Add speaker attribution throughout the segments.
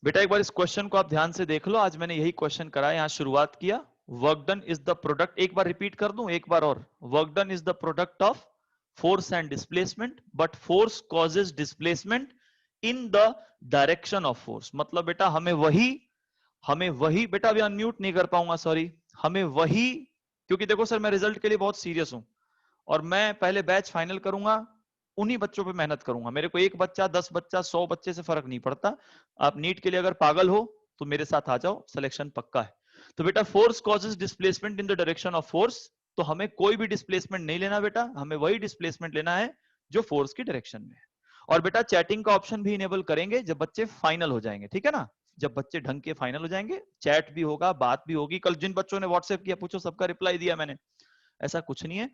Speaker 1: बेटा एक बार इस क्वेश्चन को आप ध्यान से देख लो, आज मैंने यही क्वेश्चन करा, यहां शुरुआत किया। Work done is the product, एक बार रिपीट कर दूं एक बार और, work done is the product of force and displacement, but force causes displacement in the direction of force. मतलब बेटा हमें वही बेटा अभी अनम्यूट नहीं कर पाऊंगा, सॉरी, हमें वही, क्योंकि देखो सर मैं रिजल्ट के लिए बहुत सीरियस हूं और मैं पहले बैच फाइनल करूंगा, उन्हीं बच्चों पे मेहनत करूंगा। मेरे को एक बच्चा 10 बच्चा 100 बच्चे से फर्क नहीं पड़ता। आप नीट के लिए अगर पागल हो तो मेरे साथ आ जाओ, सिलेक्शन पक्का है। तो बेटा force causes displacement in the direction of force, तो हमें कोई भी डिस्प्लेसमेंट नहीं लेना बेटा, हमें वही डिस्प्लेसमेंट लेना है जो फोर्स की डायरेक्शन में है। और बेटा चैटिंग का ऑप्शन भी इनेबल करेंगे जब बच्चे फाइनल हो जाएंगे, ठीक है ना। जब बच्चे ढंग के फाइनल हो जाएंगे चैट भी होगा, बात भी होगी। कल जिन बच्चों ने व्हाट्सएप किया पूछो, सबका रिप्लाई दिया मैंने, ऐसा कुछ नहीं है।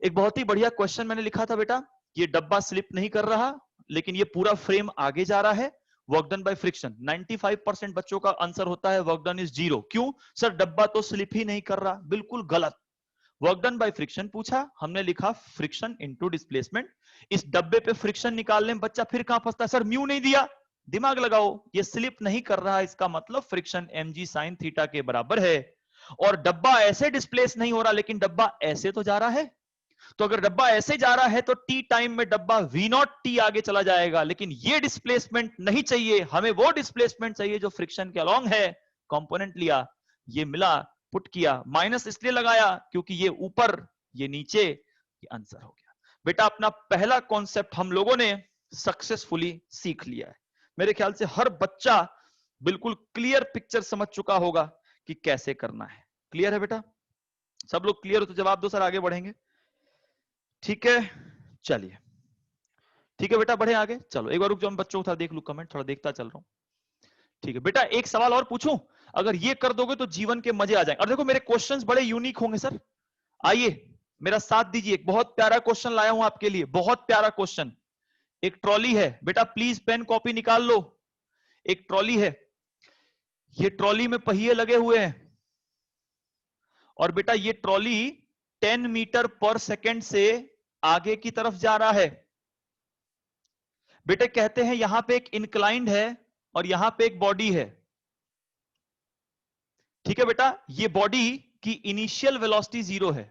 Speaker 1: एक बहुत ही बढ़िया क्वेश्चन मैंने लिखा था बेटा, ये डब्बा स्लिप नहीं कर रहा लेकिन ये पूरा फ्रेम आगे जा रहा है, वर्क डन बाय फ्रिक्शन। 95% बच्चों का आंसर होता है वर्क डन इज 0। क्यों सर, डब्बा तो स्लिप ही नहीं कर रहा। बिल्कुल गलत। वर्क डन बाय फ्रिक्शन पूछा, हमने लिखा फ्रिक्शन इनटू डिस्प्लेसमेंट। इस डब्बे पे फ्रिक्शन निकालने में बच्चा फिर कहां फंसता है, सर म्यू नहीं दिया। दिमाग लगाओ, ये स्लिप नहीं कर रहा, इसका मतलब फ्रिक्शन mg sin थीटा के बराबर है। और डब्बा ऐसे डिस्प्लेस नहीं हो रहा लेकिन डब्बा ऐसे तो जा रहा है। तो अगर डब्बा ऐसे जा रहा है तो टी टाइम में डब्बा v नॉट टी आगे चला जाएगा, लेकिन ये डिस्प्लेसमेंट नहीं चाहिए, हमें वो डिस्प्लेसमेंट चाहिए जो फ्रिक्शन के अलोंग है। कंपोनेंट लिया, ये मिला, पुट किया, माइनस इसलिए लगाया क्योंकि ये ऊपर ये नीचे, ये आंसर हो गया। बेटा अपना पहला कॉन्सेप्ट हम लोगों ने सक्सेसफुली सीख लिया है। मेरे ख्याल से हर बच्चा बिल्कुल क्लियर पिक्चर समझ चुका होगा कि कैसे करना है। क्लियर है बेटा? सब लोग क्लियर हो तो जवाब दो सर, आगे बढ़ेंगे। ठीक है, चलिए ठीक है बेटा, बढ़े आगे। चलो एक बार रुक जाओ, मैं बच्चों को थोड़ा देख लूं, कमेंट थोड़ा देखता चल रहा हूं। ठीक है बेटा, एक सवाल और पूछूं, अगर ये कर दोगे तो जीवन के मजे आ जाएंगे। और देखो मेरे क्वेश्चंस बड़े यूनिक होंगे सर, आइए मेरा साथ दीजिए। एक बहुत प्यारा क्वेश्चन लाया हूं आपके लिए, बहुत प्यारा क्वेश्चन। एक ट्रॉली है बेटा, प्लीज पेन कॉपी निकाल लो। एक ट्रॉली है, ये ट्रॉली में पहिए लगे हुए हैं और बेटा ये ट्रॉली 10 मीटर पर सेकेंड से आगे की तरफ जा रहा है। बेटे कहते हैं यहां पे एक इंक्लाइंड है और यहां पे एक बॉडी है। ठीक है बेटा, ये बॉडी की इनिशियल वेलोसिटी 0 है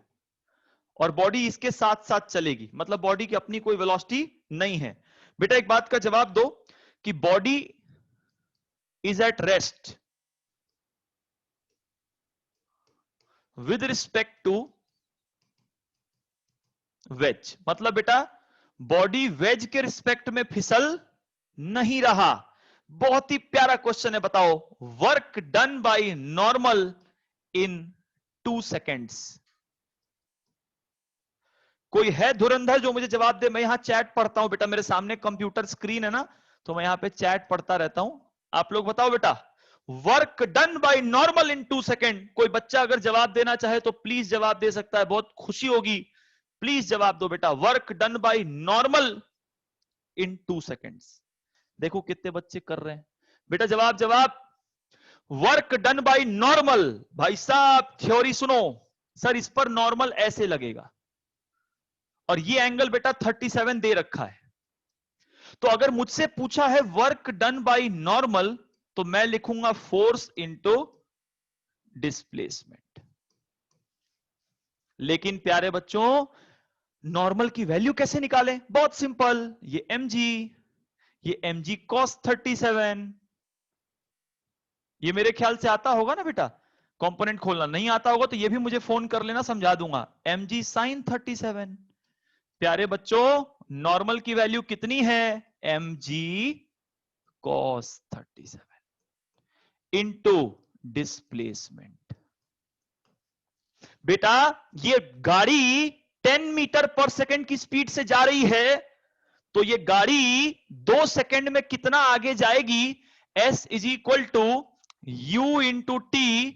Speaker 1: और बॉडी इसके साथ साथ चलेगी, मतलब बॉडी की अपनी कोई वेलोसिटी नहीं है। बेटा एक बात का जवाब दो कि body is at rest with respect to wedge. मतलब बेटा बॉडी वेज के रिस्पेक्ट में फिसल नहीं रहा। बहुत ही प्यारा क्वेश्चन है, बताओ work done by normal in 2 seconds. कोई है धुरंधर जो मुझे जवाब दे? मैं यहां चैट पढ़ता हूं बेटा, मेरे सामने कंप्यूटर स्क्रीन है ना, तो मैं यहां पे चैट पढ़ता रहता हूं। आप लोग बताओ बेटा, work done by normal in 2 second. कोई बच्चा अगर जवाब देना चाहे तो प्लीज जवाब दे सकता है, बहुत खुशी होगी। प्लीज जवाब दो बेटा, work done by normal in 2 seconds. देखो कितने बच्चे कर रहे हैं बेटा, जवाब जवाब। वर्क डन बाय नॉर्मल, भाई साहब थ्योरी सुनो, सर इस पर नॉर्मल ऐसे लगेगा और ये एंगल बेटा 37 दे रखा है। तो अगर मुझसे पूछा है वर्क डन बाय नॉर्मल, तो मैं लिखूंगा फोर्स इंटू डिस्प्लेसमेंट। लेकिन प्यारे बच्चों, नॉर्मल की वैल्यू कैसे निकालें? बहुत सिंपल, ये mg cos 37, ये मेरे ख्याल से आता होगा ना बेटा। कंपोनेंट खोलना नहीं आता होगा तो ये भी मुझे फोन कर लेना, समझा दूंगा। mg sin 37। प्यारे बच्चों नॉर्मल की वैल्यू कितनी है? mg cos 37 into displacement. बेटा ये गाड़ी 10 मीटर पर सेकेंड की स्पीड से जा रही है, तो ये गाड़ी 2 सेकेंड में कितना आगे जाएगी? s is equal to u into T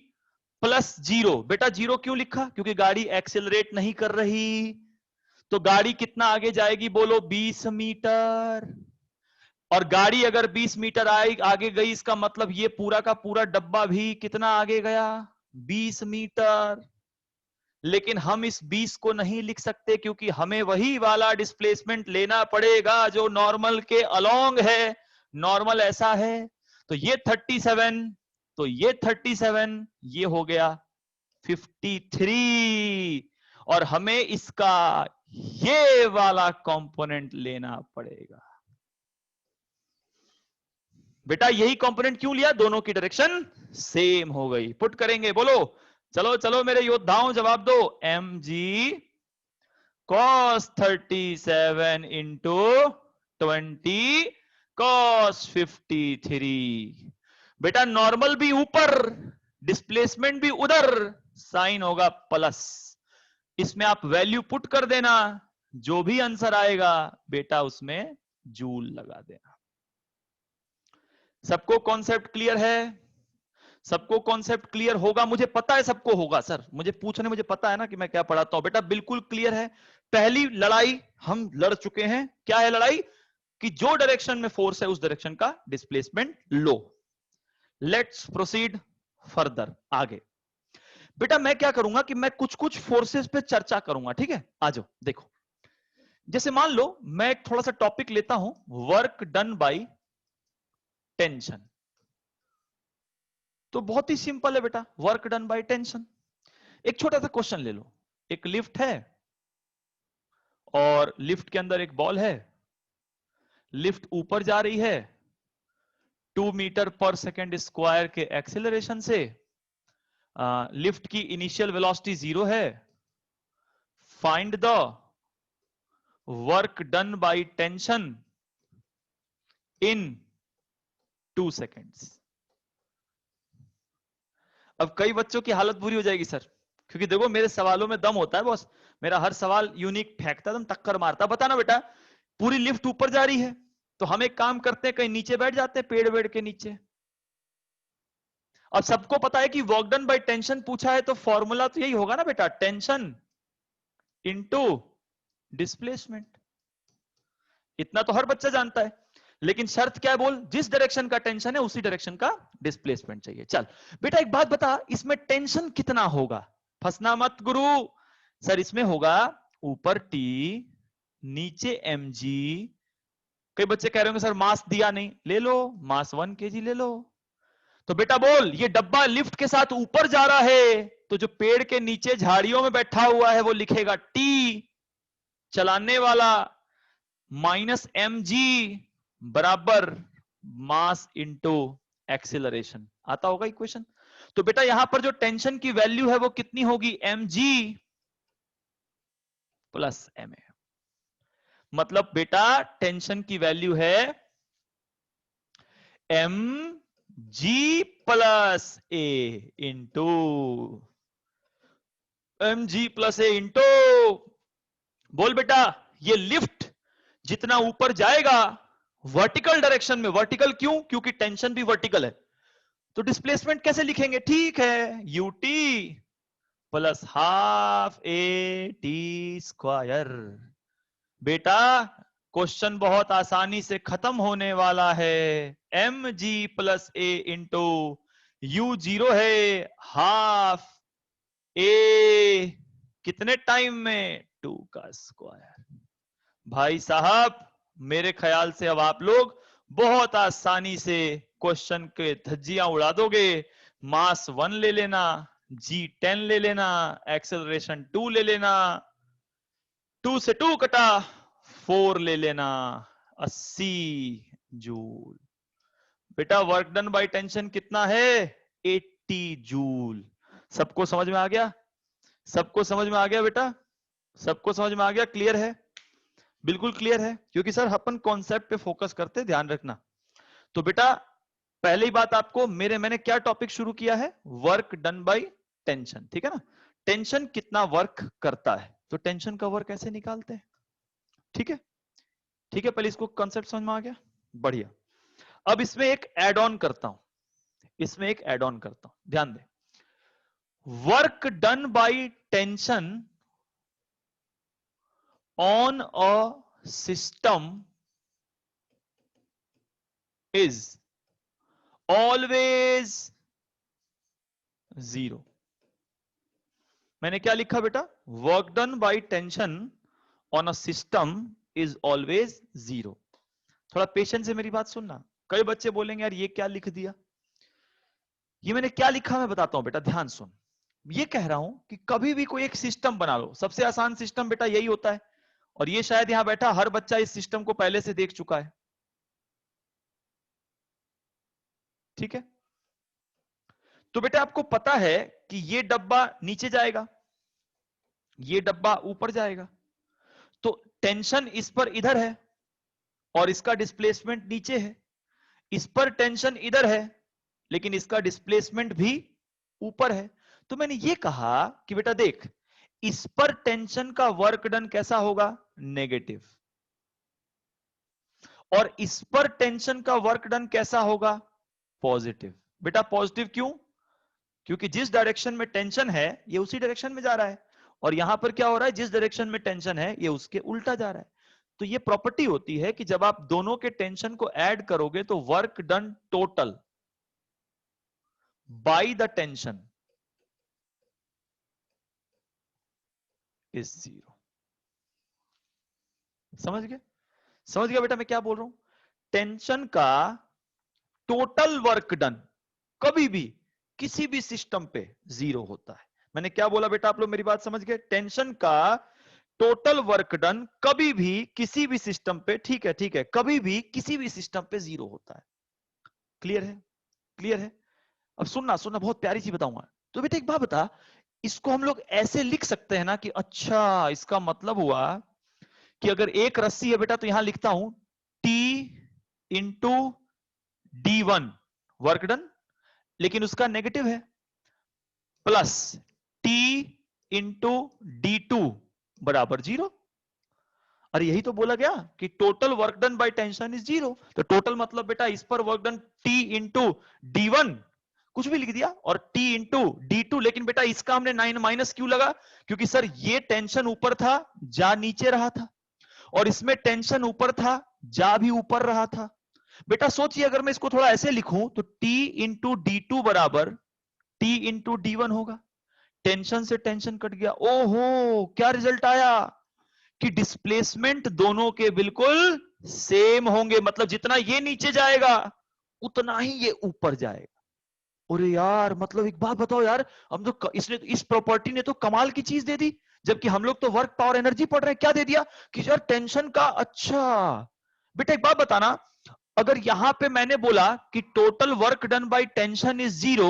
Speaker 1: plus 0। बेटा 0 क्यों लिखा? क्योंकि गाड़ी एक्सेलरेट नहीं कर रही। तो गाड़ी कितना आगे जाएगी बोलो? 20 मीटर। और गाड़ी अगर 20 मीटर आगे गई, इसका मतलब ये पूरा का पूरा डब्बा भी कितना आगे गया? 20 मीटर। लेकिन हम इस 20 को नहीं लिख सकते क्योंकि हमें वही वाला डिस्प्लेसमेंट लेना पड़ेगा जो नॉर्मल के अलोंग है। नॉर्मल ऐसा है, तो ये 37, तो ये 37, ये हो गया 53, और हमें इसका ये वाला कंपोनेंट लेना पड़ेगा। बेटा यही कंपोनेंट क्यों लिया? दोनों की डायरेक्शन सेम हो गई। पुट करेंगे, बोलो चलो चलो मेरे योद्धाओं, जवाब दो। mg cos 37 into 20 cos 53। बेटा नॉर्मल भी ऊपर, डिस्प्लेसमेंट भी उधर, साइन होगा प्लस। इसमें आप वैल्यू पुट कर देना, जो भी आंसर आएगा बेटा उसमें जूल लगा देना। सबको कॉन्सेप्ट क्लियर है? सबको कॉन्सेप्ट क्लियर होगा? मुझे पता है सबको होगा सर, मुझे पूछने, मुझे पता है ना कि मैं क्या पढ़ाता हूं। बेटा बिल्कुल क्लियर है। पहली लड़ाई हम लड़ चुके हैं। क्या है लड़ाई? कि जो डायरेक्शन में फोर्स है उस डायरेक्शन का displacement low. Let's proceed further, आगे। बेटा मैं क्या करूंगा कि मैं कुछ कुछ फोर्सेस पे चर्चा करूंगा, ठीक है? आ जाओ देखो। जैसे मान लो मैं एक थोड़ा सा टॉपिक लेता हूं, वर्क डन बाय टेंशन। तो बहुत ही सिंपल है बेटा, वर्क डन बाय टेंशन। एक छोटा सा क्वेश्चन ले लो। एक लिफ्ट है और लिफ्ट के अंदर एक बॉल है। लिफ्ट ऊपर जा रही है 2 मीटर पर सेकेंड स्क्वायर के एक्सेलरेशन से। लिफ्ट की इनिशियल वेलोसिटी 0 है। Find the work done by tension in 2 seconds. अब कई बच्चों की हालत बुरी हो जाएगी सर, क्योंकि देखो मेरे सवालों में दम होता है बॉस। मेरा हर सवाल यूनिक फेंकता, दम टक्कर मारता। बताना बेटा, पूरी लिफ्ट ऊपर जा रही है, तो हम एक काम करते हैं, कहीं नीचे बैठ जाते हैं, पेड़ वेड़ के नीचे। अब सबको पता है कि वर्क डन बाय टेंशन पूछा है, तो फॉर्मूला तो यही होगा ना बेटा, टेंशन इनटू डिस्प्लेसमेंट। इतना तो हर बच्चा जानता है। लेकिन शर्त क्या है बोल? जिस डायरेक्शन का टेंशन है उसी डायरेक्शन का डिस्प्लेसमेंट चाहिए। चल बेटा एक बात बता, इसमें टेंशन कितना होगा? फंसना मत गुरु। सर इसमें होगा ऊपर टी, नीचे mg। कई बच्चे कह रहे होंगे सर मास दिया नहीं, ले लो मास 1 kg ले लो। तो बेटा बोल, ये डब्बा लिफ्ट के साथ ऊपर जा रहा है, तो जो पेड़ के नीचे झाड़ियों में बैठा हुआ है वो लिखेगा टी, चलाने वाला माइनस mg बराबर मास इंटू एक्सिलरेशन। आता होगा इक्वेशन? तो बेटा यहां पर जो टेंशन की वैल्यू है वो कितनी होगी? mg plus ma। मतलब बेटा टेंशन की वैल्यू है mg plus a into mg plus a into, बोल बेटा ये लिफ्ट जितना ऊपर जाएगा वर्टिकल डायरेक्शन में, वर्टिकल क्यों? क्योंकि टेंशन भी वर्टिकल है, तो डिस्प्लेसमेंट कैसे लिखेंगे? ठीक है, ut plus half a T square. बेटा क्वेश्चन बहुत आसानी से खत्म होने वाला है। M G plus A into U 0 है, हाफ ए कितने टाइम में? 2 का स्क्वायर। भाई साहब मेरे ख्याल से अब आप लोग बहुत आसानी से क्वेश्चन के धज्जियां उड़ा दोगे। मास 1 ले लेना, जी 10 ले लेना, एक्सेलरेशन 2 ले लेना, 2 से 2 कटा 4 ले लेना, 80 जूल। बेटा वर्क डन बाय टेंशन कितना है? 80 जूल। सबको समझ में आ गया? सबको समझ में आ गया बेटा? सबको समझ में आ गया? क्लियर है? बिल्कुल क्लियर है, क्योंकि सर अपन कॉन्सेप्ट पे फोकस करते, ध्यान रखना। तो बेटा पहली बात आपको मैंने क्या टॉपिक शुरू किया है? वर्क डन बाय टेंशन, ठीक है ना? टेंशन कितना वर्क करता है, तो टेंशन का वर्क कैसे निकालते हैं, ठीक है? ठीक है, पहले इसको कॉन्सेप्ट समझ में आ गया? बढ़िया। अब इसमें एक एड ऑन करता हूं, इसमें एक एड ऑन करता हूं, ध्यान दे। Work done by tension on a system is always 0। मैंने क्या लिखा बेटा? Work done by tension on a system is always 0। थोड़ा पेशेंस से मेरी बात सुनना। कई बच्चे बोलेंगे यार ये क्या लिख दिया, ये मैंने क्या लिखा मैं बताता हूं बेटा, ध्यान सुन। ये कह रहा हूं कि कभी भी कोई एक सिस्टम बना लो, सबसे आसान सिस्टम बेटा यही होता है, और ये शायद यहां बैठा हर बच्चा इस सिस्टम को पहले से देख चुका है, ठीक है। तो बेटा आपको पता है कि ये डब्बा नीचे जाएगा, ये डब्बा ऊपर जाएगा, तो टेंशन इस पर इधर है और इसका डिस्प्लेसमेंट नीचे है, इस पर टेंशन इधर है लेकिन इसका डिस्प्लेसमेंट भी ऊपर है। तो मैंने ये कहा कि बेटा देख, इस पर टेंशन का वर्क डन कैसा होगा, नेगेटिव, और इस पर टेंशन का वर्क डन कैसा होगा, पॉजिटिव। बेटा पॉजिटिव क्यों, क्योंकि जिस डायरेक्शन में टेंशन है ये उसी डायरेक्शन में जा रहा है, और यहां पर क्या हो रहा है, जिस डायरेक्शन में टेंशन है ये उसके उल्टा जा रहा है। तो ये प्रॉपर्टी होती है कि जब आप दोनों के टेंशन को ऐड करोगे तो work done total by the tension is 0। समझ गए, समझ गया बेटा मैं क्या बोल रहा हूं, टेंशन का टोटल वर्क डन कभी भी किसी भी सिस्टम पे 0 होता है। मैंने क्या बोला बेटा, आप लोग मेरी बात समझ गए, टेंशन का टोटल वर्क डन कभी भी किसी भी सिस्टम पे, ठीक है ठीक है, कभी भी किसी भी सिस्टम पे 0 होता है। क्लियर है, क्लियर है। अब सुनना सुनना, बहुत प्यारी चीज बताऊंगा। तो बेटा एक बात बता, इसको हम लोग ऐसे लिख सकते हैं ना कि अच्छा इसका मतलब हुआ कि अगर एक रस्सी है बेटा तो यहां लिखता हूं T into D1 work done, लेकिन उसका नेगेटिव है, प्लस T इंटू D2 बराबर 0। अरे यही तो बोला गया कि total work done by tension is 0। तो टोटल मतलब बेटा इस पर work done T into D1 कुछ भी लिख दिया, और T इंटू D2, लेकिन बेटा इसका हमने 9 माइनस क्यों लगा, क्योंकि सर ये टेंशन ऊपर था जा नीचे रहा था, और इसमें टेंशन ऊपर था जा भी ऊपर रहा था। बेटा सोचिए अगर मैं इसको थोड़ा ऐसे लिखूं तो T इंटू D2 बराबर T इंटू D1 होगा, टेंशन से टेंशन कट गया, ओहो क्या रिजल्ट आया कि डिस्प्लेसमेंट दोनों के बिल्कुल सेम होंगे, मतलब जितना ये नीचे जाएगा उतना ही ये ऊपर जाएगा। अरे यार मतलब एक बात बताओ यार, हम तो इसने इस प्रॉपर्टी ने तो कमाल की चीज दे दी, जबकि हम लोग तो वर्क पावर एनर्जी पढ़ रहे हैं, क्या दे दिया कि यार टेंशन का, अच्छा बेटा एक बात बताना, अगर यहां पे मैंने बोला कि total work done by tension is 0,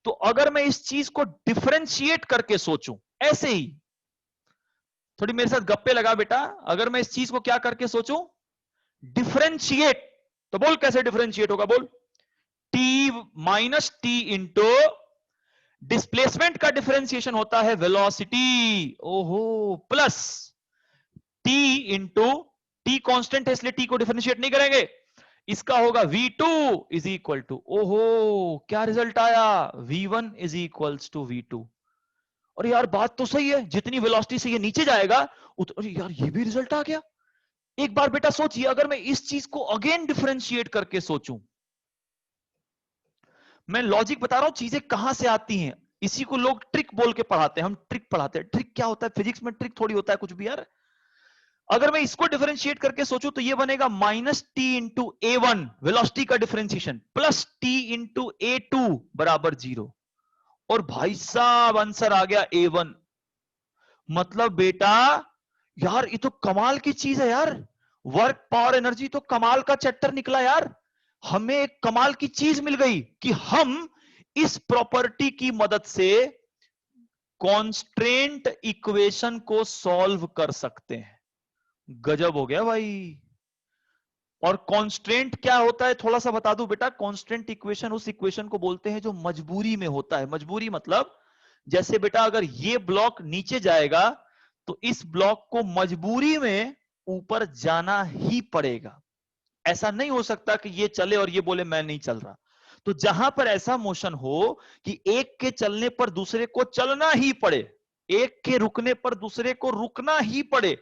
Speaker 1: तो अगर मैं इस चीज को डिफरेंशिएट करके सोचूं ऐसे ही, थोड़ी मेरे साथ गप्पे लगा बेटा, अगर मैं इस चीज को क्या करके सोचूं, डिफरेंशिएट, तो बोल कैसे डिफरेंशिएट होगा, बोल T minus T into displacement का डिफरेंशिएशन होता है वेलोसिटी, ओहो, plus T into T constant है इसलिए टी को डिफरेंशिएट नहीं करेंगे, इसका होगा V2 इज इक्वल टू, ओहो क्या रिजल्ट आया, V1 is equals to V2। और यार बात तो सही है, जितनी वेलोसिटी से ये नीचे जाएगा अरे यार ये भी रिजल्ट आ गया। एक बार बेटा सोचिए अगर मैं इस चीज को अगेन डिफरेंशिएट करके सोचूं, मैं लॉजिक बता रहा हूं चीजें कहां से आती हैं, इसी को लोग ट्रिक बोल के पढ़ाते हैं, हम ट्रिक पढ़ाते हैं। ट्रिक क्या होता है, फिजिक्स में ट्रिक थोड़ी होता है कुछ भी यार। अगर मैं इसको डिफरेंशिएट करके सोचूं तो ये बनेगा minus T into A1 velocity का differentiation plus T into A2 बराबर 0, और भाई साहब आंसर आ गया A1। मतलब बेटा यार ये तो कमाल की चीज है यार, वर्क पावर एनर्जी तो कमाल का चैप्टर निकला यार, हमें एक कमाल की चीज मिल गई कि हम इस प्रॉपर्टी की मदद से कॉन्स्ट्रेंट इक्वेशन को सॉल्व कर सकते हैं। गजब हो गया भाई। और कांस्टेंट क्या होता है थोड़ा सा बता दूं बेटा, कांस्टेंट इक्वेशन उस इक्वेशन को बोलते हैं जो मजबूरी में होता है। मजबूरी मतलब जैसे बेटा अगर ये ब्लॉक नीचे जाएगा तो इस ब्लॉक को मजबूरी में ऊपर जाना ही पड़ेगा, ऐसा नहीं हो सकता कि ये चले और ये बोले मैं नहीं चल रहा। तो जहां पर ऐसा मोशन हो कि एक के चलने पर दूसरे को चलना ही पड़े, एक के रुकने पर दूसरे को रुकना ही पड़े,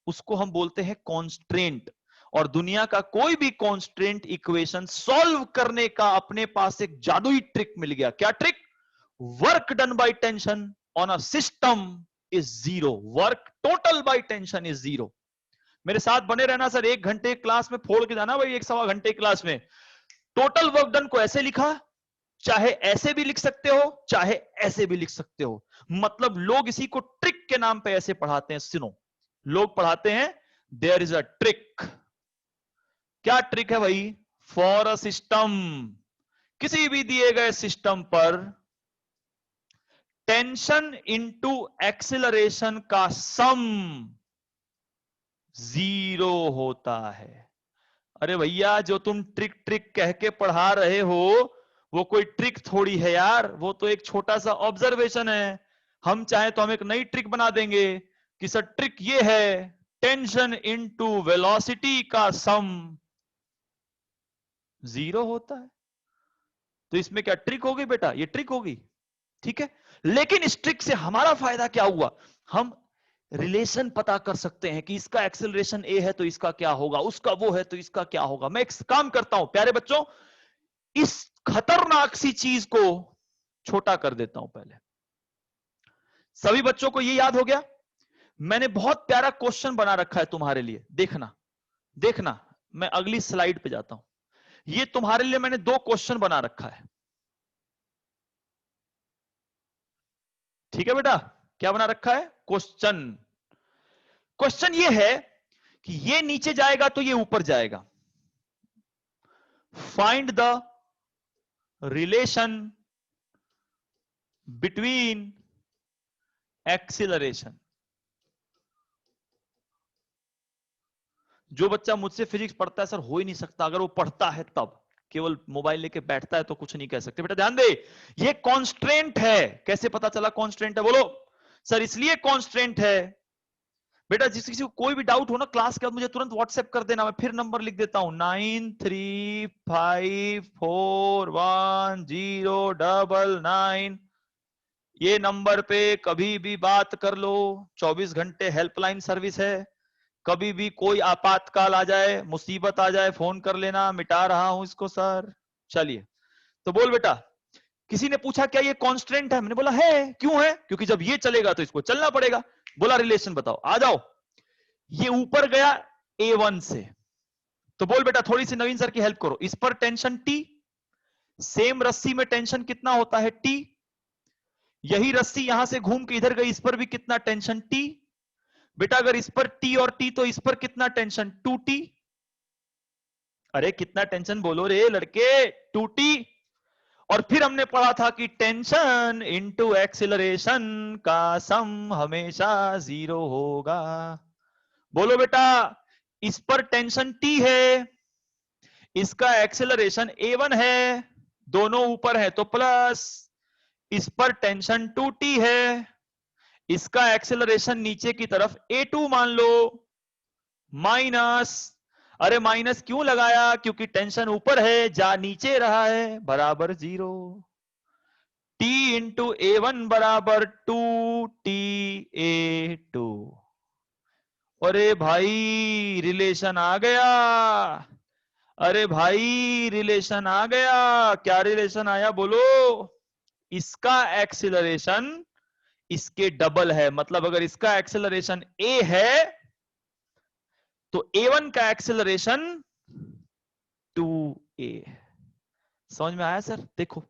Speaker 1: उसको हम बोलते हैं कांस्टेंट। और दुनिया का कोई भी कांस्टेंट इक्वेशन सॉल्व करने का अपने पास एक जादुई ट्रिक मिल गया। क्या trick? Work done by tension on a system is 0, work total by tension is 0। मेरे साथ बने रहना सर, 1 घंटे क्लास में फोड़ के जाना भाई, 1 सवा घंटे क्लास में। टोटल वर्क डन को ऐसे लिखा, चाहे ऐसे भी लिख सकते हो, चाहे ऐसे भी लिख सकते हो। मतलब लोग इसी को ट्रिक के नाम पे ऐसे पढ़ाते हैं। सुनो, लोग पढ़ाते हैं देयर इज अ ट्रिक। क्या ट्रिक है भाई? फॉर अ सिस्टम, किसी भी दिए गए सिस्टम पर टेंशन इंटू एक्सिलरेशन का सम 0 होता है। अरे भैया, जो तुम ट्रिक ट्रिक कह के पढ़ा रहे हो वो कोई ट्रिक थोड़ी है यार, वो तो एक छोटा सा ऑब्जर्वेशन है। हम चाहे तो हम एक नई ट्रिक बना देंगे कि सर ट्रिक ये है, टेंशन इनटू वेलोसिटी का सम 0 होता है। तो इसमें क्या ट्रिक होगी बेटा? ये ट्रिक होगी, ठीक है। लेकिन इस ट्रिक से हमारा फायदा क्या हुआ? हम रिलेशन पता कर सकते हैं कि इसका एक्सेलरेशन ए है तो इसका क्या होगा, उसका वो है तो इसका क्या होगा। मैं एक काम करता हूं प्यारे बच्चों, इस खतरनाक सी चीज को छोटा कर देता हूं पहले। सभी बच्चों को ये याद हो गया? मैंने बहुत प्यारा क्वेश्चन बना रखा है तुम्हारे लिए, देखना देखना। मैं अगली स्लाइड पे जाता हूं। ये तुम्हारे लिए मैंने 2 क्वेश्चन बना रखा है, ठीक है बेटा? क्या बना रखा है? क्वेश्चन। क्वेश्चन ये है कि ये नीचे जाएगा तो ये ऊपर जाएगा। Find the relation between acceleration. जो बच्चा मुझसे फिजिक्स पढ़ता है सर, हो ही नहीं सकता, अगर वो पढ़ता है तब, केवल मोबाइल लेके बैठता है तो कुछ नहीं कह सकते। बेटा ध्यान दे, ये कॉन्स्ट्रेंट है। कैसे पता चला कॉन्स्ट्रेंट है? बोलो सर, इसलिए कॉन्स्ट्रेंट है। बेटा जिस किसी को कोई भी डाउट हो ना क्लास के बाद, मुझे तुरंत व्हाट्सएप कर देना, मैं फिर नंबर लिख देता हूं 93541099। ये नंबर पे कभी भी बात कर लो, 24 घंटे हेल्पलाइन सर्विस है। कभी भी कोई आपातकाल आ जाए, मुसीबत आ जाए, फोन कर लेना, मिटा रहा हूं इसको सर। चलिए, तो बोल बेटा, किसी ने पूछा क्या ये कांस्टेंट है? मैंने बोला है। क्यों है? क्योंकि जब ये चलेगा तो इसको चलना पड़ेगा। बोला रिलेशन बताओ। आ जाओ, ये ऊपर गया A1 से, तो बोल बेटा थोड़ी सी नवीन सर की हेल्प करो। इस पर टेंशन T, सेम रस्सी में टेंशन कितना होता है? T। यही रस्सी यहां से घूम के इधर गई, इस पर भी कितना टेंशन? T। बेटा अगर इस पर T और T तो इस पर कितना टेंशन? 2T। अरे कितना टेंशन बोलो रे लड़के? 2T। और फिर हमने पढ़ा था कि टेंशन इंटू एक्सिलरेशन का सम हमेशा 0 होगा। बोलो बेटा, इस पर टेंशन T है, इसका एक्सेलरेशन A1 है, दोनों ऊपर है तो प्लस। इस पर टेंशन 2T है, इसका एक्सेलरेशन नीचे की तरफ A2 मान लो, माइनस। अरे माइनस क्यों लगाया? क्योंकि टेंशन ऊपर है, जा नीचे रहा है, बराबर 0। T इंटू A1 बराबर 2TA2। अरे भाई रिलेशन आ गया, अरे भाई रिलेशन आ गया। क्या रिलेशन आया बोलो? इसका एक्सिलरेशन इसके डबल है, मतलब अगर इसका एक्सिलरेशन A है तो A1 का एक्सिलरेशन 2A। समझ में आया सर? देखो,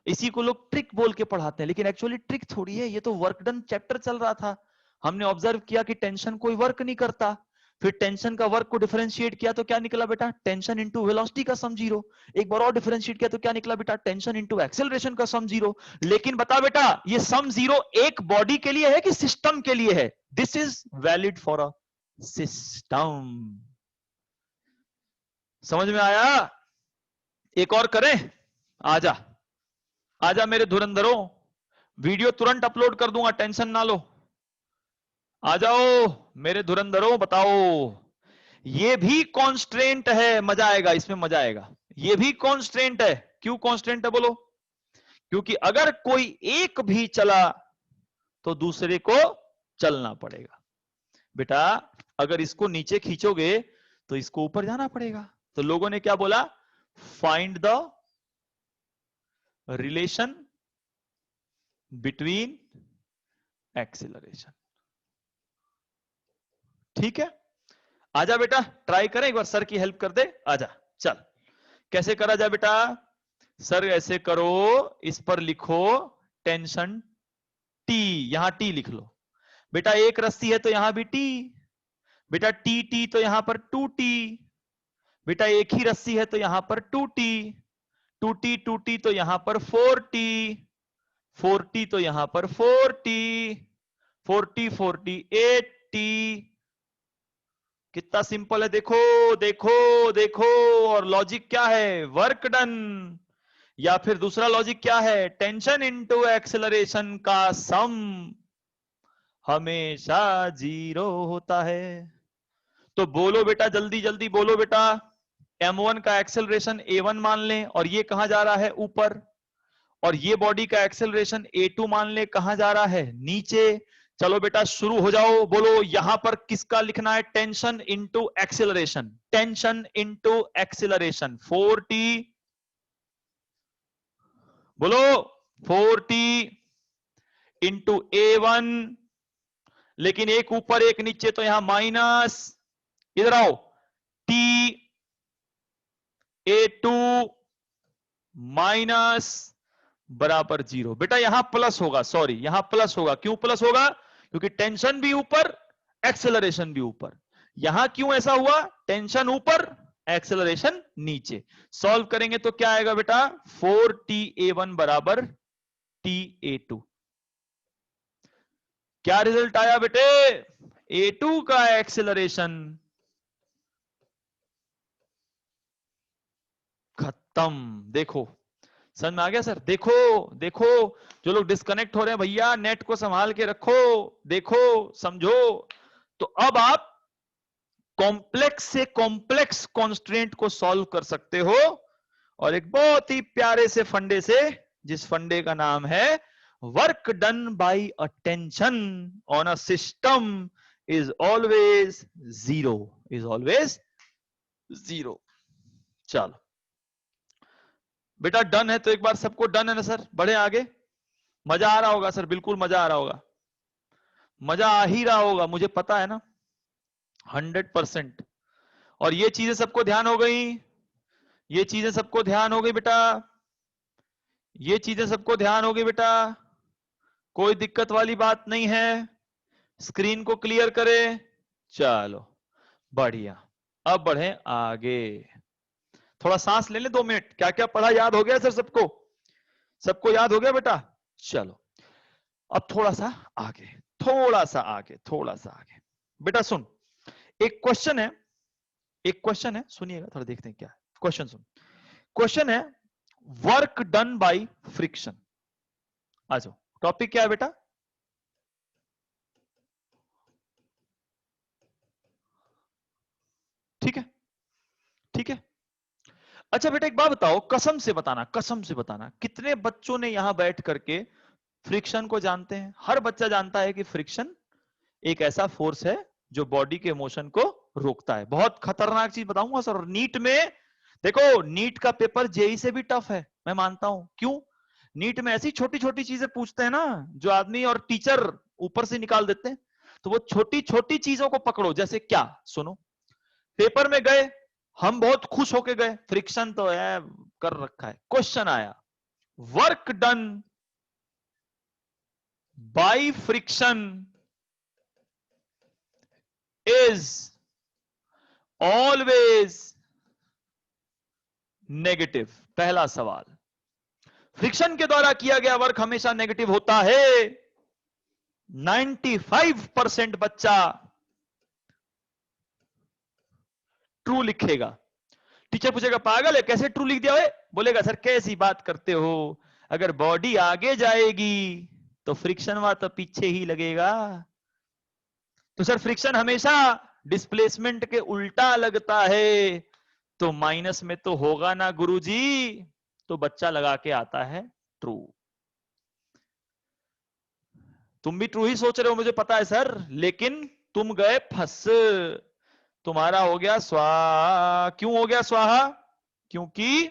Speaker 1: इसी को लोग ट्रिक बोल के पढ़ाते हैं, लेकिन एक्चुअली ट्रिक थोड़ी है, ये तो वर्क डन चैप्टर चल रहा था। हमने ऑब्जर्व किया कि टेंशन कोई वर्क नहीं करता, फिर टेंशन का वर्क को डिफरेंशिएट किया तो क्या निकला बेटा? टेंशन इंटू वेलोसिटी का सम 0। एक बार और डिफरेंशिएट किया तो क्या निकला बेटा? टेंशन इंटू एक्सेलरेशन का सम 0। लेकिन बता बेटा, ये सम 0 एक बॉडी के लिए है कि सिस्टम के लिए है? This is valid for a system. समझ में आया? एक और करें? आजा आजा मेरे धुरंधरों, वीडियो तुरंत अपलोड कर दूंगा, टेंशन ना लो। आ जाओ मेरे धुरंधरों, बताओ। ये भी कॉन्स्ट्रेंट है, मजा आएगा इसमें, मजा आएगा। ये भी कॉन्स्ट्रेंट है। क्यों कॉन्स्ट्रेंट है बोलो? क्योंकि अगर कोई एक भी चला तो दूसरे को चलना पड़ेगा। बेटा अगर इसको नीचे खींचोगे तो इसको ऊपर जाना पड़ेगा। तो लोगों ने क्या बोला? Find the relation between acceleration. ठीक है, आजा बेटा, ट्राई करें एक बार, सर की हेल्प कर दे, आजा। चल, कैसे करा जाए बेटा? सर ऐसे करो, इस पर लिखो टेंशन टी, यहां टी लिख लो बेटा। एक रस्सी है तो यहां भी टी बेटा, टी टी तो यहां पर 2t बेटा। एक ही रस्सी है तो यहां पर 2t, 2t तो यहां पर 4t, 4t तो यहां पर 4t, 40 8t। कितना सिंपल है, देखो देखो देखो। और लॉजिक क्या है? Work done. या फिर दूसरा लॉजिक क्या है? टेंशन इनटू एक्सेलरेशन का सम हमेशा 0 होता है। तो बोलो बेटा, जल्दी जल्दी बोलो बेटा। m1 का एक्सेलरेशन a1 मान लें, और ये कहां जा रहा है? ऊपर। और ये बॉडी का एक्सेलरेशन a2 मान ले, कहां जा रहा है? नीचे। चलो बेटा शुरू हो जाओ, बोलो यहां पर किसका लिखना है? Tension into acceleration, tension into acceleration 4t, बोलो 4t इंटू a1, लेकिन एक ऊपर एक नीचे तो यहां माइनस, इधर आओ, t a2 माइनस बराबर 0। बेटा यहां प्लस होगा, सॉरी यहां प्लस होगा। क्यों प्लस होगा? क्योंकि टेंशन भी ऊपर, एक्सेलरेशन भी ऊपर। यहां क्यों ऐसा हुआ? टेंशन ऊपर, एक्सेलरेशन नीचे। सॉल्व करेंगे तो क्या आएगा बेटा? 4ta1 बराबर ta2। क्या रिजल्ट आया बेटे? a2 का एक्सेलरेशन खत्म। देखो समझ में आ गया सर? देखो देखो, जो लोग डिस्कनेक्ट हो रहे हैं भैया, नेट को संभाल के रखो, देखो समझो। तो अब आप कॉम्प्लेक्स से कॉम्प्लेक्स कॉन्स्ट्रेंट को सॉल्व कर सकते हो, और एक बहुत ही प्यारे से फंडे से, जिस फंडे का नाम है work done bye a tension on a system is always 0, is always 0। चलो बेटा डन है तो एक बार सबको डन है ना सर? बढ़े आगे। मजा आ रहा होगा सर, बिल्कुल मजा आ रहा होगा, मजा आ ही रहा होगा, मुझे पता है ना, 100%। और ये चीजें सबको ध्यान हो गई, ये चीजें सबको ध्यान हो गई बेटा, ये चीजें सबको ध्यान हो गई बेटा, कोई दिक्कत वाली बात नहीं है। स्क्रीन को क्लियर करें। चलो बढ़िया, अब बढ़े आगे। थोड़ा सांस ले ले 2 मिनट। क्या क्या पढ़ा याद हो गया सर सबको? सबको याद हो गया बेटा? चलो अब थोड़ा सा आगे, थोड़ा सा आगे, थोड़ा सा आगे। बेटा सुन, एक क्वेश्चन है, एक क्वेश्चन है, सुनिएगा थोड़ा, देखते हैं क्या है क्वेश्चन। सुन, क्वेश्चन है वर्क डन बाय फ्रिक्शन। आ जाओ, टॉपिक क्या है बेटा? ठीक है, ठीक है। अच्छा बेटा एक बात बताओ, कसम से बताना, कसम से बताना, कितने बच्चों ने यहां बैठ करके फ्रिक्शन को जानते हैं? हर बच्चा जानता है कि फ्रिक्शन एक ऐसा फोर्स है जो बॉडी के मोशन को रोकता है। बहुत खतरनाक चीज बताऊंगा सर। और नीट में देखो, नीट का पेपर जेई से भी टफ है, मैं मानता हूं। क्यों? नीट में ऐसी छोटी छोटी चीजें पूछते हैं ना, जो आदमी और टीचर ऊपर से निकाल देते हैं। तो वो छोटी छोटी चीजों को पकड़ो। जैसे क्या? सुनो, पेपर में गए, हम बहुत खुश होके गए, फ्रिक्शन तो है कर रखा है। क्वेश्चन आया, work done by friction is always negative. पहला सवाल, फ्रिक्शन के द्वारा किया गया वर्क हमेशा नेगेटिव होता है। 95% बच्चा ट्रू लिखेगा। टीचर पूछेगा पागल है कैसे ट्रू लिख दिया? बोलेगा सर कैसी बात करते हो, अगर बॉडी आगे जाएगी तो फ्रिक्शन वहां तो पीछे ही लगेगा। तो सर फ्रिक्शन हमेशा डिस्प्लेसमेंट के उल्टा लगता है, तो माइनस में तो होगा ना गुरुजी। तो बच्चा लगा के आता है ट्रू। तुम भी ट्रू ही सोच रहे हो मुझे पता है सर, लेकिन तुम गए फंस, तुम्हारा हो गया स्वाहा। क्यों हो गया स्वाहा? क्योंकि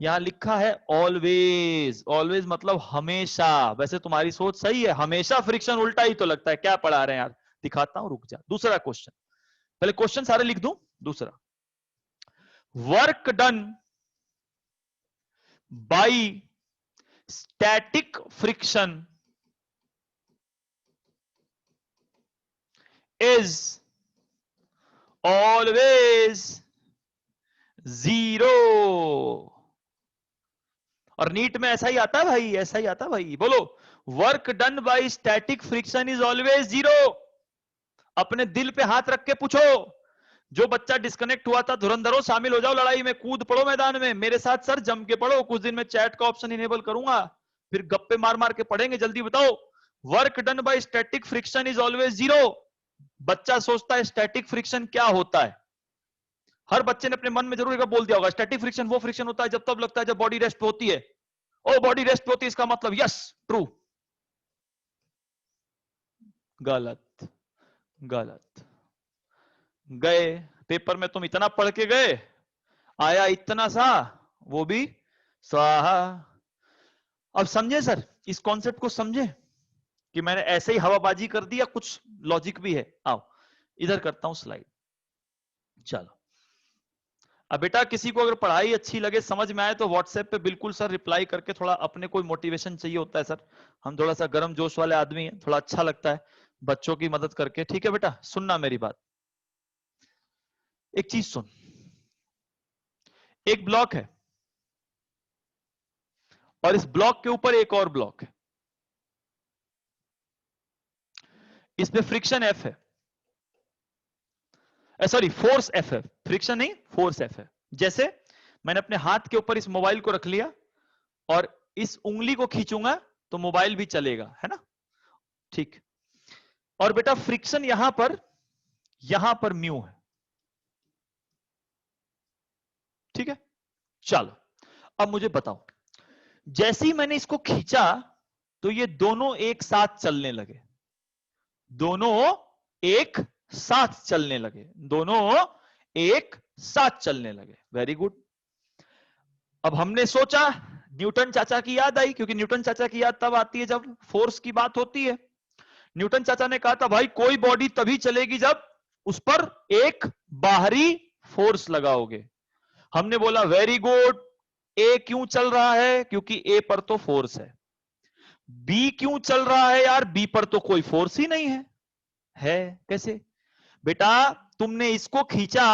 Speaker 1: यहां लिखा है ऑलवेज। ऑलवेज मतलब हमेशा। वैसे तुम्हारी सोच सही है, हमेशा फ्रिक्शन उल्टा ही तो लगता है। क्या पढ़ा रहे हैं यार, दिखाता हूं, रुक जा। दूसरा क्वेश्चन, पहले क्वेश्चन सारे लिख दूं। दूसरा, work done bye static friction is always zero. और नीट में ऐसा ही आता है भाई, ऐसा ही आता है भाई। बोलो, work done bye static friction is always zero. अपने दिल पे हाथ रख के पूछो, जो बच्चा डिस्कनेक्ट हुआ था, धुरंधरों शामिल हो जाओ लड़ाई में, कूद पड़ो मैदान में मेरे साथ, सर जम के पढ़ो। कुछ दिन में चैट का ऑप्शन इनेबल करूंगा, फिर गप्पे मार मार के पढ़ेंगे। जल्दी बताओ, work done bye static friction is always zero. बच्चा सोचता है स्टैटिक फ्रिक्शन क्या होता है। हर बच्चे ने अपने मन में जरूर एक बोल दिया होगा, स्टैटिक फ्रिक्शन वो फ्रिक्शन होता है जब तब लगता है जब बॉडी रेस्ट पे होती है। ओ बॉडी रेस्ट पे होती है, इसका मतलब यस ट्रू। गलत, गलत। गए पेपर में तुम इतना पढ़ के गए, आया इतना सा, वो भी स्वाहा। अब समझे सर, इस कॉन्सेप्ट को समझे कि मैंने ऐसे ही हवाबाजी कर दी या कुछ लॉजिक भी है। आओ इधर करता हूं स्लाइड। चलो, अब बेटा किसी को अगर पढ़ाई अच्छी लगे, समझ में आए, तो व्हाट्सएप पे बिल्कुल सर रिप्लाई करके, थोड़ा अपने कोई मोटिवेशन चाहिए होता है सर, हम थोड़ा सा गर्म जोश वाले आदमी हैं, थोड़ा अच्छा लगता है बच्चों की मदद करके। ठीक है बेटा, सुनना मेरी बात। एक चीज सुन, एक ब्लॉक है और इस ब्लॉक के ऊपर एक और ब्लॉक है, इसमें फ्रिक्शन एफ है, सॉरी फोर्स एफ है, फ्रिक्शन नहीं फोर्स एफ है। जैसे मैंने अपने हाथ के ऊपर इस मोबाइल को रख लिया और इस उंगली को खींचूंगा तो मोबाइल भी चलेगा, है ना? ठीक। और बेटा फ्रिक्शन यहां पर म्यू है। ठीक है, चलो अब मुझे बताओ, जैसे ही मैंने इसको खींचा तो ये दोनों एक साथ चलने लगे, दोनों एक साथ चलने लगे, दोनों एक साथ चलने लगे। Very good. अब हमने सोचा, न्यूटन चाचा की याद आई, क्योंकि न्यूटन चाचा की याद तब आती है जब फोर्स की बात होती है। न्यूटन चाचा ने कहा था भाई कोई बॉडी तभी चलेगी जब उस पर एक बाहरी फोर्स लगाओगे। हमने बोला वेरी गुड, ए क्यों चल रहा है? क्योंकि ए पर तो फोर्स है। बी क्यों चल रहा है यार? बी पर तो कोई फोर्स ही नहीं है कैसे? बेटा तुमने इसको खींचा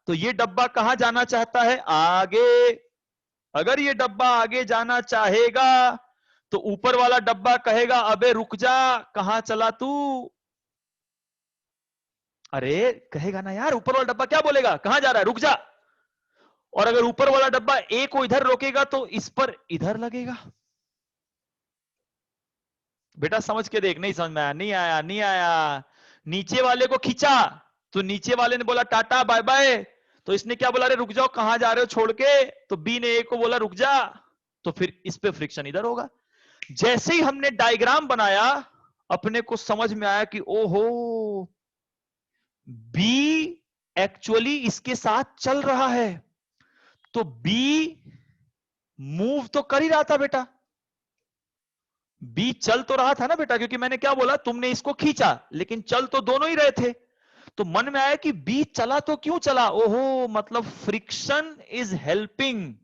Speaker 1: तो ये डब्बा कहां जाना चाहता है? आगे। अगर ये डब्बा आगे जाना चाहेगा तो ऊपर वाला डब्बा कहेगा अबे रुक जा, कहां चला तू? अरे कहेगा ना यार, ऊपर वाला डब्बा क्या बोलेगा, कहां जा रहा है, रुक जा। और अगर ऊपर वाला डब्बा ए को इधर रोकेगा तो इस पर इधर लगेगा। बेटा समझ के देख, नहीं समझ में आया? नहीं आया, नहीं आया। नीचे वाले को खींचा तो नीचे वाले ने बोला टाटा बाय बाय, तो इसने क्या बोला, अरे रुक जाओ, कहां जा रहे हो छोड़ के? तो बी ने ए को बोला रुक जा, तो फिर इस पे फ्रिक्शन इधर होगा। जैसे ही हमने डायग्राम बनाया, अपने को समझ में आया कि ओहो, बी एक्चुअली इसके साथ चल रहा है, तो बी मूव तो कर ही रहा था बेटा, बी चल तो रहा था ना बेटा, क्योंकि मैंने क्या बोला, तुमने इसको खींचा लेकिन चल तो दोनों ही रहे थे। तो मन में आया कि बी चला तो क्यों चला? ओहो, मतलब friction is helping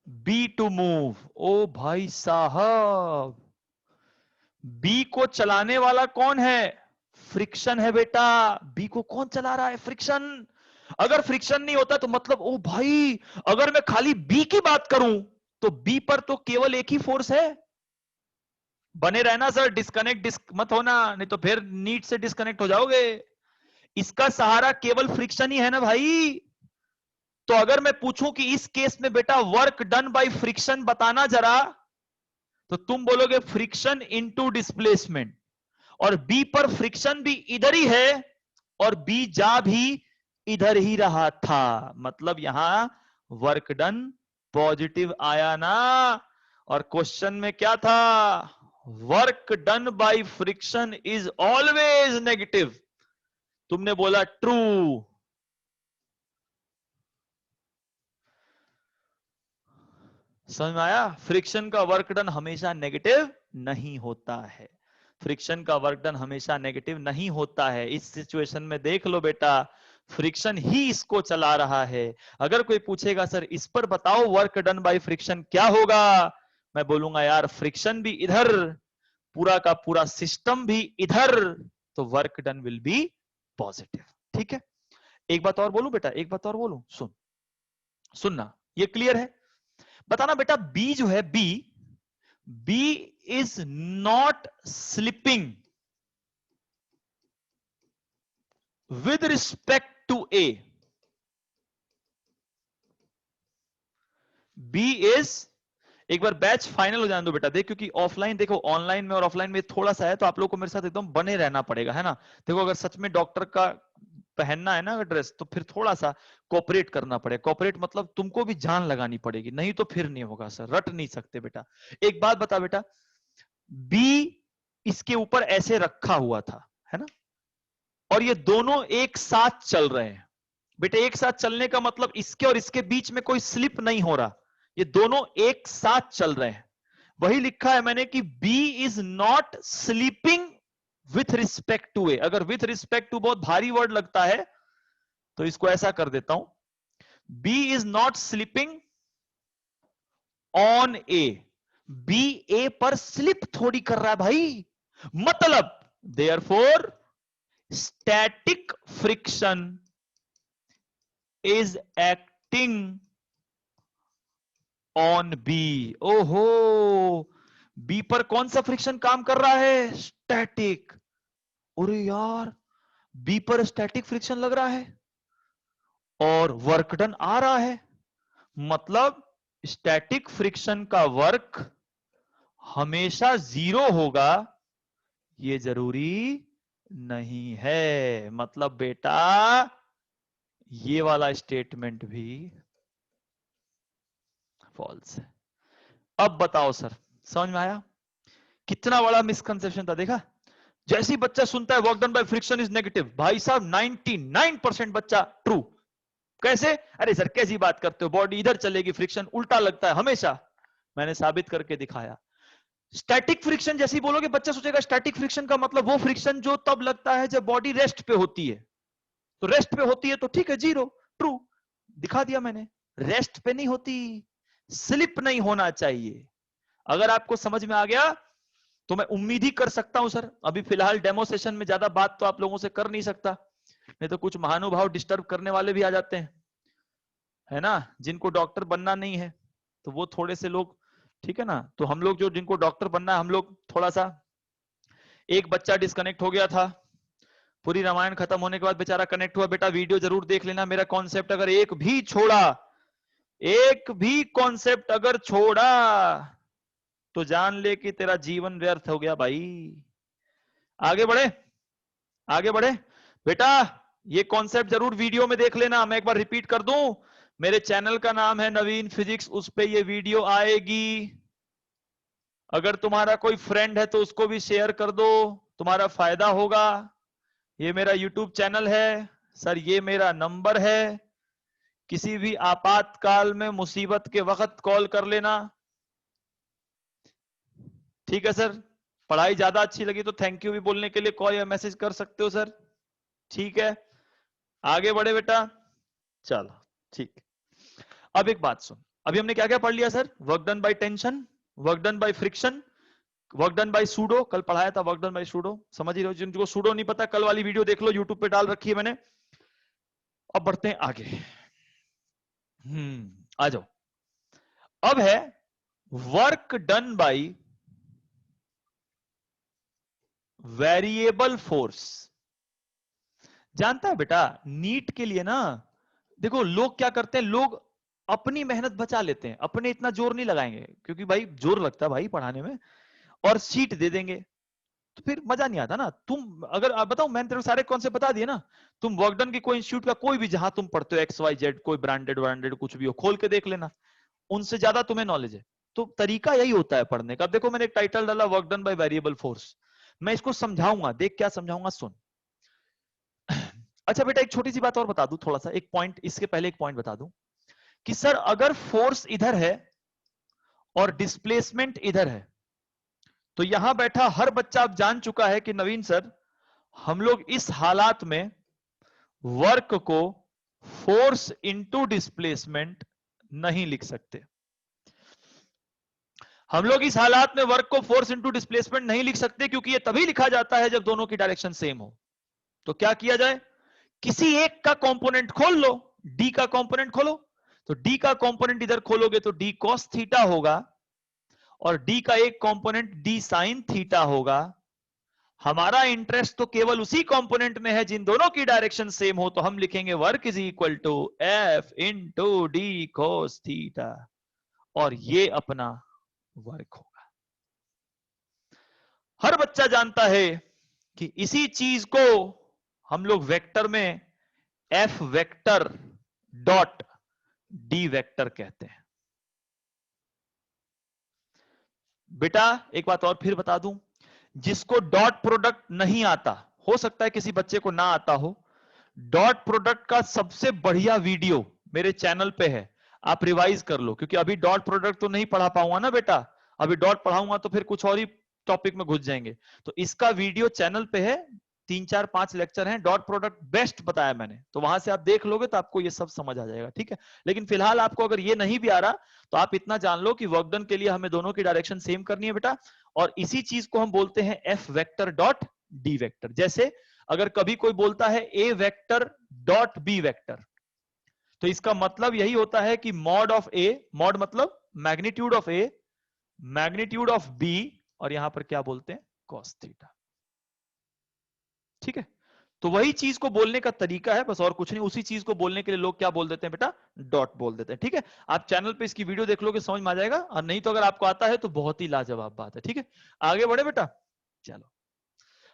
Speaker 1: B to move. ओ भाई साहब, बी को चलाने वाला कौन है? फ्रिक्शन है बेटा। बी को कौन चला रहा है? फ्रिक्शन। अगर फ्रिक्शन नहीं होता तो मतलब ओ भाई, अगर मैं खाली बी की बात करूं तो बी पर तो केवल एक ही फोर्स है। बने रहना सर, डिस्क मत होना, नहीं तो फिर नीट से डिस्कनेक्ट हो जाओगे। इसका सहारा केवल फ्रिक्शन ही है ना भाई। तो अगर मैं पूछूं कि इस केस में बेटा वर्क डन बाय फ्रिक्शन बताना जरा, तो तुम बोलोगे फ्रिक्शन इनटू डिस्प्लेसमेंट, और बी पर फ्रिक्शन भी इधर ही है और बी जा भी इधर ही रहा था, मतलब यहां वर्क डन पॉजिटिव आया ना। और क्वेश्चन में क्या था? Work done by friction is always negative. तुमने बोला ट्रू। समझ में आया? फ्रिक्शन का वर्क डन हमेशा नेगेटिव नहीं होता है। फ्रिक्शन का वर्क डन हमेशा नेगेटिव नहीं होता है। इस सिचुएशन में देख लो बेटा, फ्रिक्शन ही इसको चला रहा है। अगर कोई पूछेगा सर इस पर बताओ वर्क डन बाय फ्रिक्शन क्या होगा, मैं बोलूंगा यार फ्रिक्शन भी इधर, पूरा का पूरा सिस्टम भी इधर, तो work done will be positive. ठीक है, एक बात और बोलूं बेटा, एक बात और बोलूं, सुनना, ये क्लियर है? बताना बेटा, बी जो है, B is not slipping with respect to A. B is, एक बार बैच फाइनल हो जाने दो बेटा, देख, क्योंकि ऑफलाइन देखो, ऑनलाइन में और ऑफलाइन में थोड़ा सा है, तो आप लोग को मेरे साथ एकदम बने रहना पड़ेगा, है ना। देखो अगर सच में डॉक्टर का पहनना है ना अगर ड्रेस, तो फिर थोड़ा सा कोऑपरेट करना पड़ेगा। कोऑपरेट मतलब तुमको भी जान लगानी पड़ेगी, नहीं तो फिर नहीं होगा सर, रट नहीं सकते बेटा। एक बात बता बेटा, बी इसके ऊपर ऐसे रखा हुआ था, है ना, और ये दोनों एक साथ चल रहे हैं। बेटे एक साथ चलने का मतलब इसके और इसके बीच में कोई स्लिप नहीं हो रहा, ये दोनों एक साथ चल रहे हैं। वही लिखा है मैंने कि B is not slipping with respect to A. अगर विथ रिस्पेक्ट टू बहुत भारी वर्ड लगता है तो इसको ऐसा कर देता हूं, B is not slipping on A. B A पर स्लिप थोड़ी कर रहा है भाई, मतलब therefore static friction is acting on B. ओहो, बी पर कौन सा फ्रिक्शन काम कर रहा है? स्टैटिक। अरे यार, बी पर स्टैटिक फ्रिक्शन लग रहा है और वर्क डन आ रहा है, मतलब स्टैटिक फ्रिक्शन का वर्क हमेशा जीरो होगा, ये जरूरी नहीं है। मतलब बेटा ये वाला स्टेटमेंट भी फॉल्स है। अब बताओ सर, समझ में आया? कितना बड़ा मिसकंसेप्शन था, देखा? जैसे ही बच्चा सुनता है work done by friction is negative, भाई साहब 99% बच्चा ट्रू। कैसे? अरे सर कैसी बात करते हो, बॉडी इधर चलेगी, फ्रिक्शन उल्टा लगता है हमेशा। मैंने साबित करके दिखाया। स्टैटिक फ्रिक्शन जैसे ही बोलोगे बच्चा सोचेगा स्टैटिक फ्रिक्शन का मतलब वो फ्रिक्शन जो तब लगता है जब बॉडी रेस्ट पे होती है। तो रेस्ट पे होती है तो ठीक है, जीरो, ट्रू, दिखा दिया मैंने। रेस्ट पे नहीं होती, स्लिप नहीं होना चाहिए। अगर आपको समझ में आ गया तो मैं उम्मीद ही कर सकता हूं सर, अभी फिलहाल डेमो सेशन में ज्यादा बात तो आप लोगों से कर नहीं सकता, नहीं तो कुछ महानुभाव डिस्टर्ब करने वाले भी आ जाते हैं, है ना, जिनको डॉक्टर बनना नहीं है, तो वो थोड़े से लोग, ठीक है ना। तो हम लोग जो जिनको डॉक्टर बनना है, हम लोग थोड़ा सा, एक बच्चा डिस्कनेक्ट हो गया था, पूरी रामायण खत्म होने के बाद बेचारा कनेक्ट हुआ। बेटा वीडियो जरूर देख लेना, मेरा कॉन्सेप्ट अगर एक भी छोड़ा, एक भी कॉन्सेप्ट अगर छोड़ा तो जान ले कि तेरा जीवन व्यर्थ हो गया भाई। आगे बढ़े, आगे बढ़े बेटा, ये कॉन्सेप्ट जरूर वीडियो में देख लेना। मैं एक बार रिपीट कर दूं, मेरे चैनल का नाम है नवीन फिजिक्स, उस पे ये वीडियो आएगी। अगर तुम्हारा कोई फ्रेंड है तो उसको भी शेयर कर दो, तुम्हारा फायदा होगा। ये मेरा यूट्यूब चैनल है सर, ये मेरा नंबर है, किसी भी आपातकाल में मुसीबत के वक्त कॉल कर लेना। ठीक है सर, पढ़ाई ज्यादा अच्छी लगी तो थैंक यू भी बोलने के लिए कॉल या मैसेज कर सकते हो सर। ठीक है, आगे बढ़े बेटा, चलो ठीक। अब एक बात सुन, अभी हमने क्या क्या पढ़ लिया sir? Work done by tension, work done by friction, work done bye pseudo, कल पढ़ाया था वर्क डन बाय सूडो, समझ ही रहो। जिनको सूडो नहीं पता कल वाली वीडियो देख लो, यूट्यूब पे डाल रखी है मैंने। अब बढ़ते हैं आगे, आ जाओ। अब है work done by variable force. जानता है बेटा, नीट के लिए ना, देखो लोग क्या करते हैं, लोग अपनी मेहनत बचा लेते हैं, अपने इतना जोर नहीं लगाएंगे, क्योंकि भाई जोर लगता है भाई पढ़ाने में, और सीट दे देंगे, तो फिर मजा नहीं आता ना। तुम अगर आप बताओ, मैंने तेरे सारे कॉन्सेप्ट बता दिए ना, तुम वर्कडन की कोई इंस्टीट्यूट का कोई भी, जहां तुम पढ़ते हो XYZ, कोई ब्रांडेड ब्रांडेड कुछ भी हो, खोल के देख लेना, उनसे ज्यादा तुम्हें नॉलेज है। तो तरीका यही होता है पढ़ने का। देखो मैंने एक टाइटल डाला वर्कडन बाय वेरिएबल फोर्स, मैं इसको समझाऊंगा, देख क्या समझाऊंगा, सुन। अच्छा बेटा, एक छोटी सी बात और बता दूं, थोड़ा सा एक पॉइंट, इसके पहले एक पॉइंट बता दूं कि सर अगर फोर्स इधर है और डिस्प्लेसमेंट इधर है, तो यहां बैठा हर बच्चा अब जान चुका है कि नवीन सर, हम लोग इस हालात में वर्क को फोर्स इनटू डिस्प्लेसमेंट नहीं लिख सकते। हम लोग इस हालात में वर्क को फोर्स इनटू डिस्प्लेसमेंट नहीं लिख सकते, क्योंकि ये तभी लिखा जाता है जब दोनों की डायरेक्शन सेम हो। तो क्या किया जाए, किसी एक का कंपोनेंट खोल लो, डी का कंपोनेंट खोलो। तो डी का कंपोनेंट इधर खोलोगे तो डी कॉस थीटा होगा, और डी का एक कंपोनेंट डी साइन थीटा होगा। हमारा इंटरेस्ट तो केवल उसी कंपोनेंट में है जिन दोनों की डायरेक्शन सेम हो, तो हम लिखेंगे work is equal to F into D cos theta, और ये अपना वर्क होगा। हर बच्चा जानता है कि इसी चीज को हम लोग वेक्टर में F vector dot D vector कहते हैं। बेटा एक बात और फिर बता दूं, जिसको डॉट प्रोडक्ट नहीं आता, हो सकता है किसी बच्चे को ना आता हो, डॉट प्रोडक्ट का सबसे बढ़िया वीडियो मेरे चैनल पे है, आप रिवाइज कर लो, क्योंकि अभी डॉट प्रोडक्ट तो नहीं पढ़ा पाऊंगा ना बेटा, अभी डॉट पढ़ाऊंगा तो फिर कुछ और ही टॉपिक में घुस जाएंगे। तो इसका वीडियो चैनल पे है, 3-4-5 लेक्चर हैं, डॉट प्रोडक्ट बेस्ट बताया मैंने, तो वहां से आप देख लोगे तो आपको ये सब समझ आ जाएगा, ठीक है। लेकिन फिलहाल आपको अगर ये नहीं भी आ रहा तो आप इतना जान लो कि वर्क डन के लिए हमें दोनों की डायरेक्शन सेम करनी है बेटा, और इसी चीज को हम बोलते हैं F vector dot D vector. जैसे अगर कभी कोई बोलता है A vector dot B vector, तो इसका मतलब यही होता है कि मॉड ऑफ ए, मॉड मतलब magnitude of A, magnitude of B, और यहां पर क्या बोलते हैं, कॉस थीटा, ठीक है। तो वही चीज को बोलने का तरीका है बस, और कुछ नहीं। उसी चीज को बोलने के लिए लोग क्या बोल देते हैं बेटा, डॉट बोल देते हैं, ठीक है। आप चैनल पे इसकी वीडियो देख लोगे समझ में आ जाएगा, और नहीं तो अगर आपको आता है तो बहुत ही लाजवाब बात है, ठीक है। आगे बढ़े बेटा, चलो।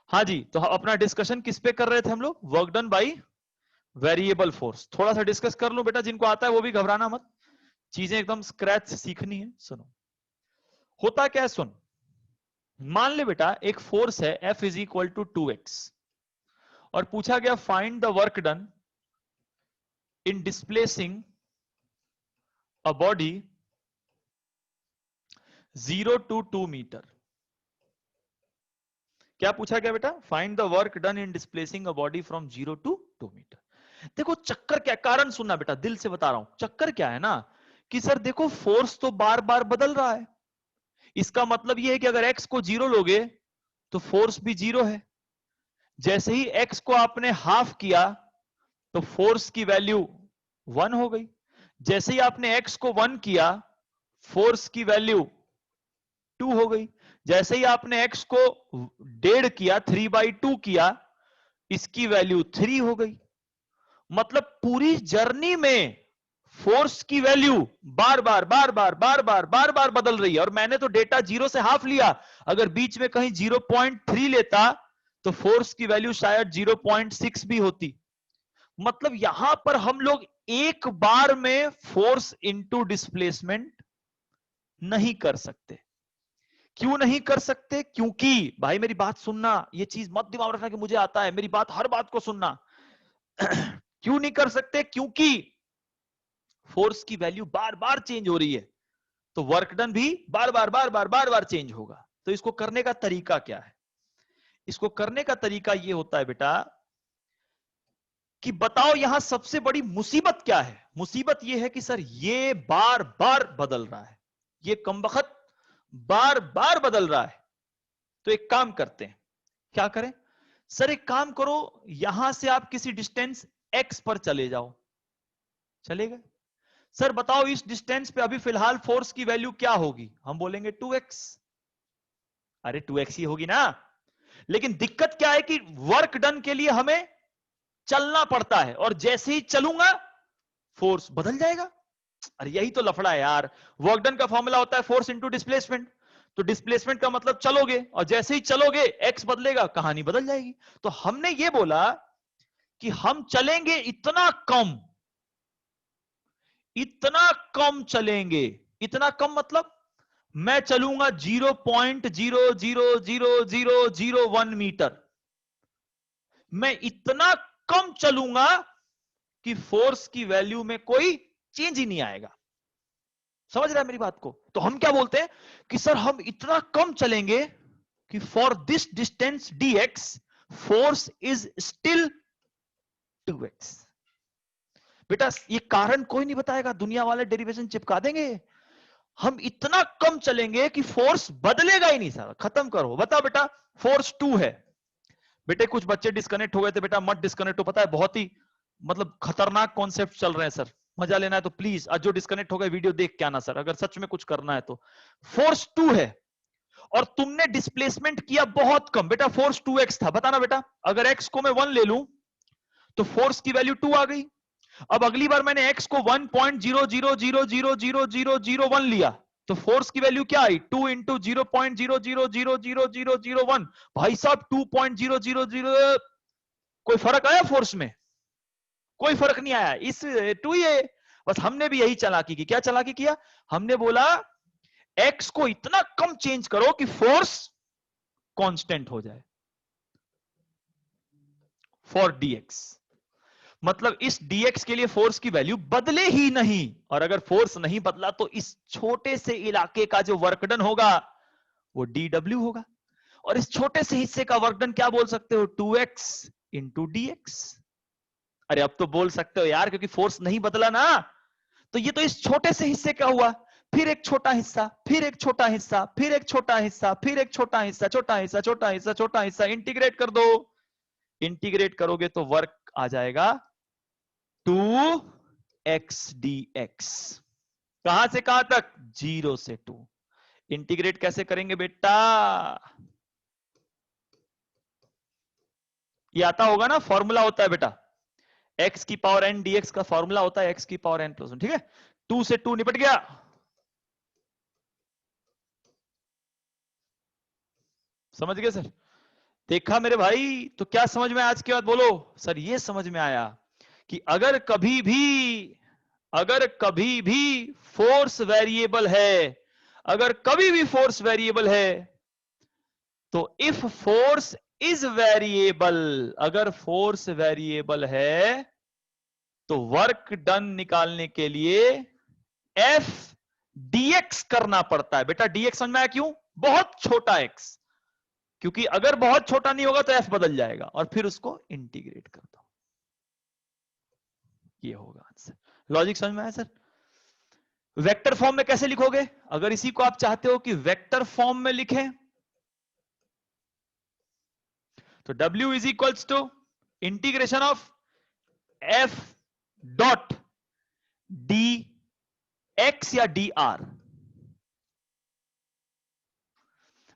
Speaker 1: हाँ जी, तो अपना डिस्कशन किस पे कर रहे थे हम लोग, work done by variable force. थोड़ा सा डिस्कस कर लो बेटा, जिनको आता है वो भी घबराना मत, चीजें एकदम स्क्रैच से सीखनी है। सुनो होता क्या है, सुन, मान ले बेटा एक फोर्स है F is equal to 2x, और पूछा गया find the work done in displacing a body 0 to 2 metre. क्या पूछा गया बेटा, find the work done in displacing a body from 0 to 2 metre. देखो चक्कर क्या, कारण सुनना बेटा, दिल से बता रहा हूं, चक्कर क्या है ना कि सर देखो फोर्स तो बार बार बदल रहा है, इसका मतलब यह है कि अगर x को 0 लोगे तो फोर्स भी 0 है। जैसे ही x को आपने हाफ किया तो फोर्स की वैल्यू 1 हो गई, जैसे ही आपने x को 1 किया फोर्स की वैल्यू 2 हो गई, जैसे ही आपने x को 1.5 किया, 3/2 किया, इसकी वैल्यू 3 हो गई। मतलब पूरी जर्नी में फोर्स की वैल्यू बार बार बार बार बार बार बार बार बदल रही है। और मैंने तो डेटा 0 से हाफ लिया, अगर बीच में कहीं 0.3 लेता तो फोर्स की वैल्यू शायद 0.6 भी होती। मतलब यहां पर हम लोग एक बार में फोर्स इनटू डिस्प्लेसमेंट नहीं कर सकते। क्यों नहीं कर सकते, क्योंकि भाई मेरी बात सुनना, ये चीज मत दिमाग रखना कि मुझे आता है, मेरी बात हर बात को सुनना। क्यों नहीं कर सकते, क्योंकि फोर्स की वैल्यू बार बार चेंज हो रही है, तो वर्क डन भी बार बार बार बार बार बार चेंज होगा। तो इसको करने का तरीका क्या है, इसको करने का तरीका ये होता है बेटा कि बताओ यहां सबसे बड़ी मुसीबत क्या है। मुसीबत यह है कि सर ये बार बार बदल रहा है, ये कमबख्त बार बार बदल रहा है। तो एक काम करते हैं, क्या करें सर, एक काम करो, यहां से आप किसी डिस्टेंस x पर चले जाओ, चले गए। सर बताओ इस डिस्टेंस पे अभी फिलहाल फोर्स की वैल्यू क्या होगी, हम बोलेंगे 2x। अरे 2x ही होगी ना, लेकिन दिक्कत क्या है कि वर्क डन के लिए हमें चलना पड़ता है, और जैसे ही चलूंगा फोर्स बदल जाएगा। अरे यही तो लफड़ा है यार, वर्क डन का फॉर्मूला होता है फोर्स इनटू डिस्प्लेसमेंट, तो डिस्प्लेसमेंट का मतलब चलोगे, और जैसे ही चलोगे x बदलेगा, कहानी बदल जाएगी। तो हमने ये बोला कि हम चलेंगे इतना कम, इतना कम चलेंगे, इतना कम मतलब मैं चलूंगा 0.0000001 मीटर, मैं इतना कम चलूंगा कि फोर्स की वैल्यू में कोई चेंज ही नहीं आएगा। समझ रहा है मेरी बात को। तो हम क्या बोलते हैं कि सर हम इतना कम चलेंगे कि for this distance dx force is still 2x। बेटा ये कारण कोई नहीं बताएगा, दुनिया वाले डेरिवेशन चिपका देंगे। हम इतना कम चलेंगे कि फोर्स बदलेगा ही नहीं सर, खत्म करो। बताओ बेटा फोर्स 2 है। बेटे कुछ बच्चे डिस्कनेक्ट हो गए थे, बेटा मत डिस्कनेक्ट हो, पता है बहुत ही मतलब खतरनाक कॉन्सेप्ट चल रहे हैं सर, मजा लेना है तो प्लीज आज जो डिस्कनेक्ट हो गए वीडियो देख के आना सर, अगर सच में कुछ करना है तो। फोर्स 2 है और तुमने डिस्प्लेसमेंट किया बहुत कम, बेटा फोर्स 2x था, बताना बेटा अगर x को मैं 1 ले लूं तो फोर्स की वैल्यू 2 आ गई। अब अगली बार मैंने x को 1.000000001 लिया तो फोर्स की वैल्यू क्या आई, 2 इंटू 0.000000001। भाई साहब 2.000, कोई फर्क आया फोर्स में? कोई फर्क नहीं आया, इस 2 ही है। बस हमने भी यही चालाकी की। क्या चालाकी किया? हमने बोला x को इतना कम चेंज करो कि फोर्स कांस्टेंट हो जाए फॉर dx। मतलब इस dx के लिए फोर्स की वैल्यू बदले ही नहीं, और अगर फोर्स नहीं बदला तो इस छोटे से इलाके का जो वर्क डन होगा वो dw होगा, और इस छोटे से हिस्से का वर्क डन क्या बोल सकते हो, 2x इंटू dx। अरे अब तो बोल सकते हो यार, क्योंकि फोर्स नहीं बदला ना, तो ये तो इस छोटे से हिस्से का हुआ, फिर एक छोटा हिस्सा, फिर एक छोटा हिस्सा, फिर एक छोटा हिस्सा, फिर एक छोटा हिस्सा, छोटा हिस्सा, छोटा हिस्सा, छोटा हिस्सा, इंटीग्रेट कर दो। इंटीग्रेट करोगे तो वर्क आ जाएगा 2x dx। कहां से कहां तक, 0 से 2। इंटीग्रेट कैसे करेंगे बेटा, ये आता होगा ना, फॉर्मूला होता है बेटा, x की पावर n dx का फॉर्मूला होता है x की पावर n प्लस 1, ठीक है। 2 से 2 निपट गया। समझ गए सर? देखा मेरे भाई, तो क्या समझ में आज के बाद बोलो सर, ये समझ में आया कि अगर कभी भी फोर्स वेरिएबल है, अगर कभी भी फोर्स वेरिएबल है तो इफ फोर्स इज वेरिएबल, अगर फोर्स वेरिएबल है तो वर्क डन निकालने के लिए एफ dx करना पड़ता है। बेटा dx समझ में आया? क्यों? बहुत छोटा x, क्योंकि अगर बहुत छोटा नहीं होगा तो f बदल जाएगा, और फिर उसको इंटीग्रेट कर दो, ये होगा आंसर। लॉजिक समझ में आया सर? वेक्टर फॉर्म में कैसे लिखोगे, अगर इसी को आप चाहते हो कि वेक्टर फॉर्म में लिखें तो w is equals to integration of f dot D X या dr।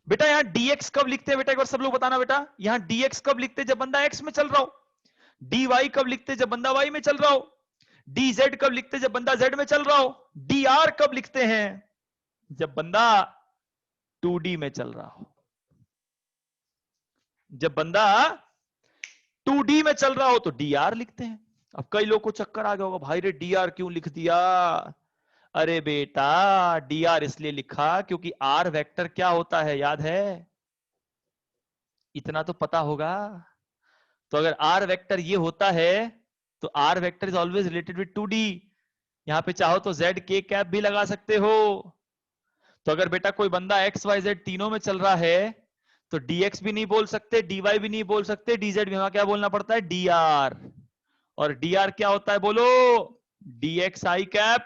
Speaker 1: बेटा यहां dx कब लिखते हैं, बेटा एक बार सब लोग बताना बेटा, यहां dx कब लिखते हैं, जब बंदा x में चल रहा हो। dy कब लिखते हैं, जब बंदा y में चल रहा हो। dz कब लिखते हैं, जब बंदा z में चल रहा हो। dr कब लिखते हैं, जब बंदा 2D में चल रहा हो। जब बंदा 2D में चल रहा हो तो dr लिखते हैं। अब कई लोग को चक्कर आ गया होगा, भाई रे dr क्यों लिख दिया? अरे बेटा dr इसलिए लिखा क्योंकि r वेक्टर क्या होता है याद है? इतना तो पता होगा। तो अगर r वेक्टर ये होता है तो r vector is always related with 2D। यहां पे चाहो तो z k कैप भी लगा सकते हो। तो अगर बेटा कोई बंदा x y z तीनों में चल रहा है तो dx भी नहीं बोल सकते, dy भी नहीं बोल सकते, dz भी, वहां क्या बोलना पड़ता है, dr। और dr क्या होता है बोलो, dx i कैप।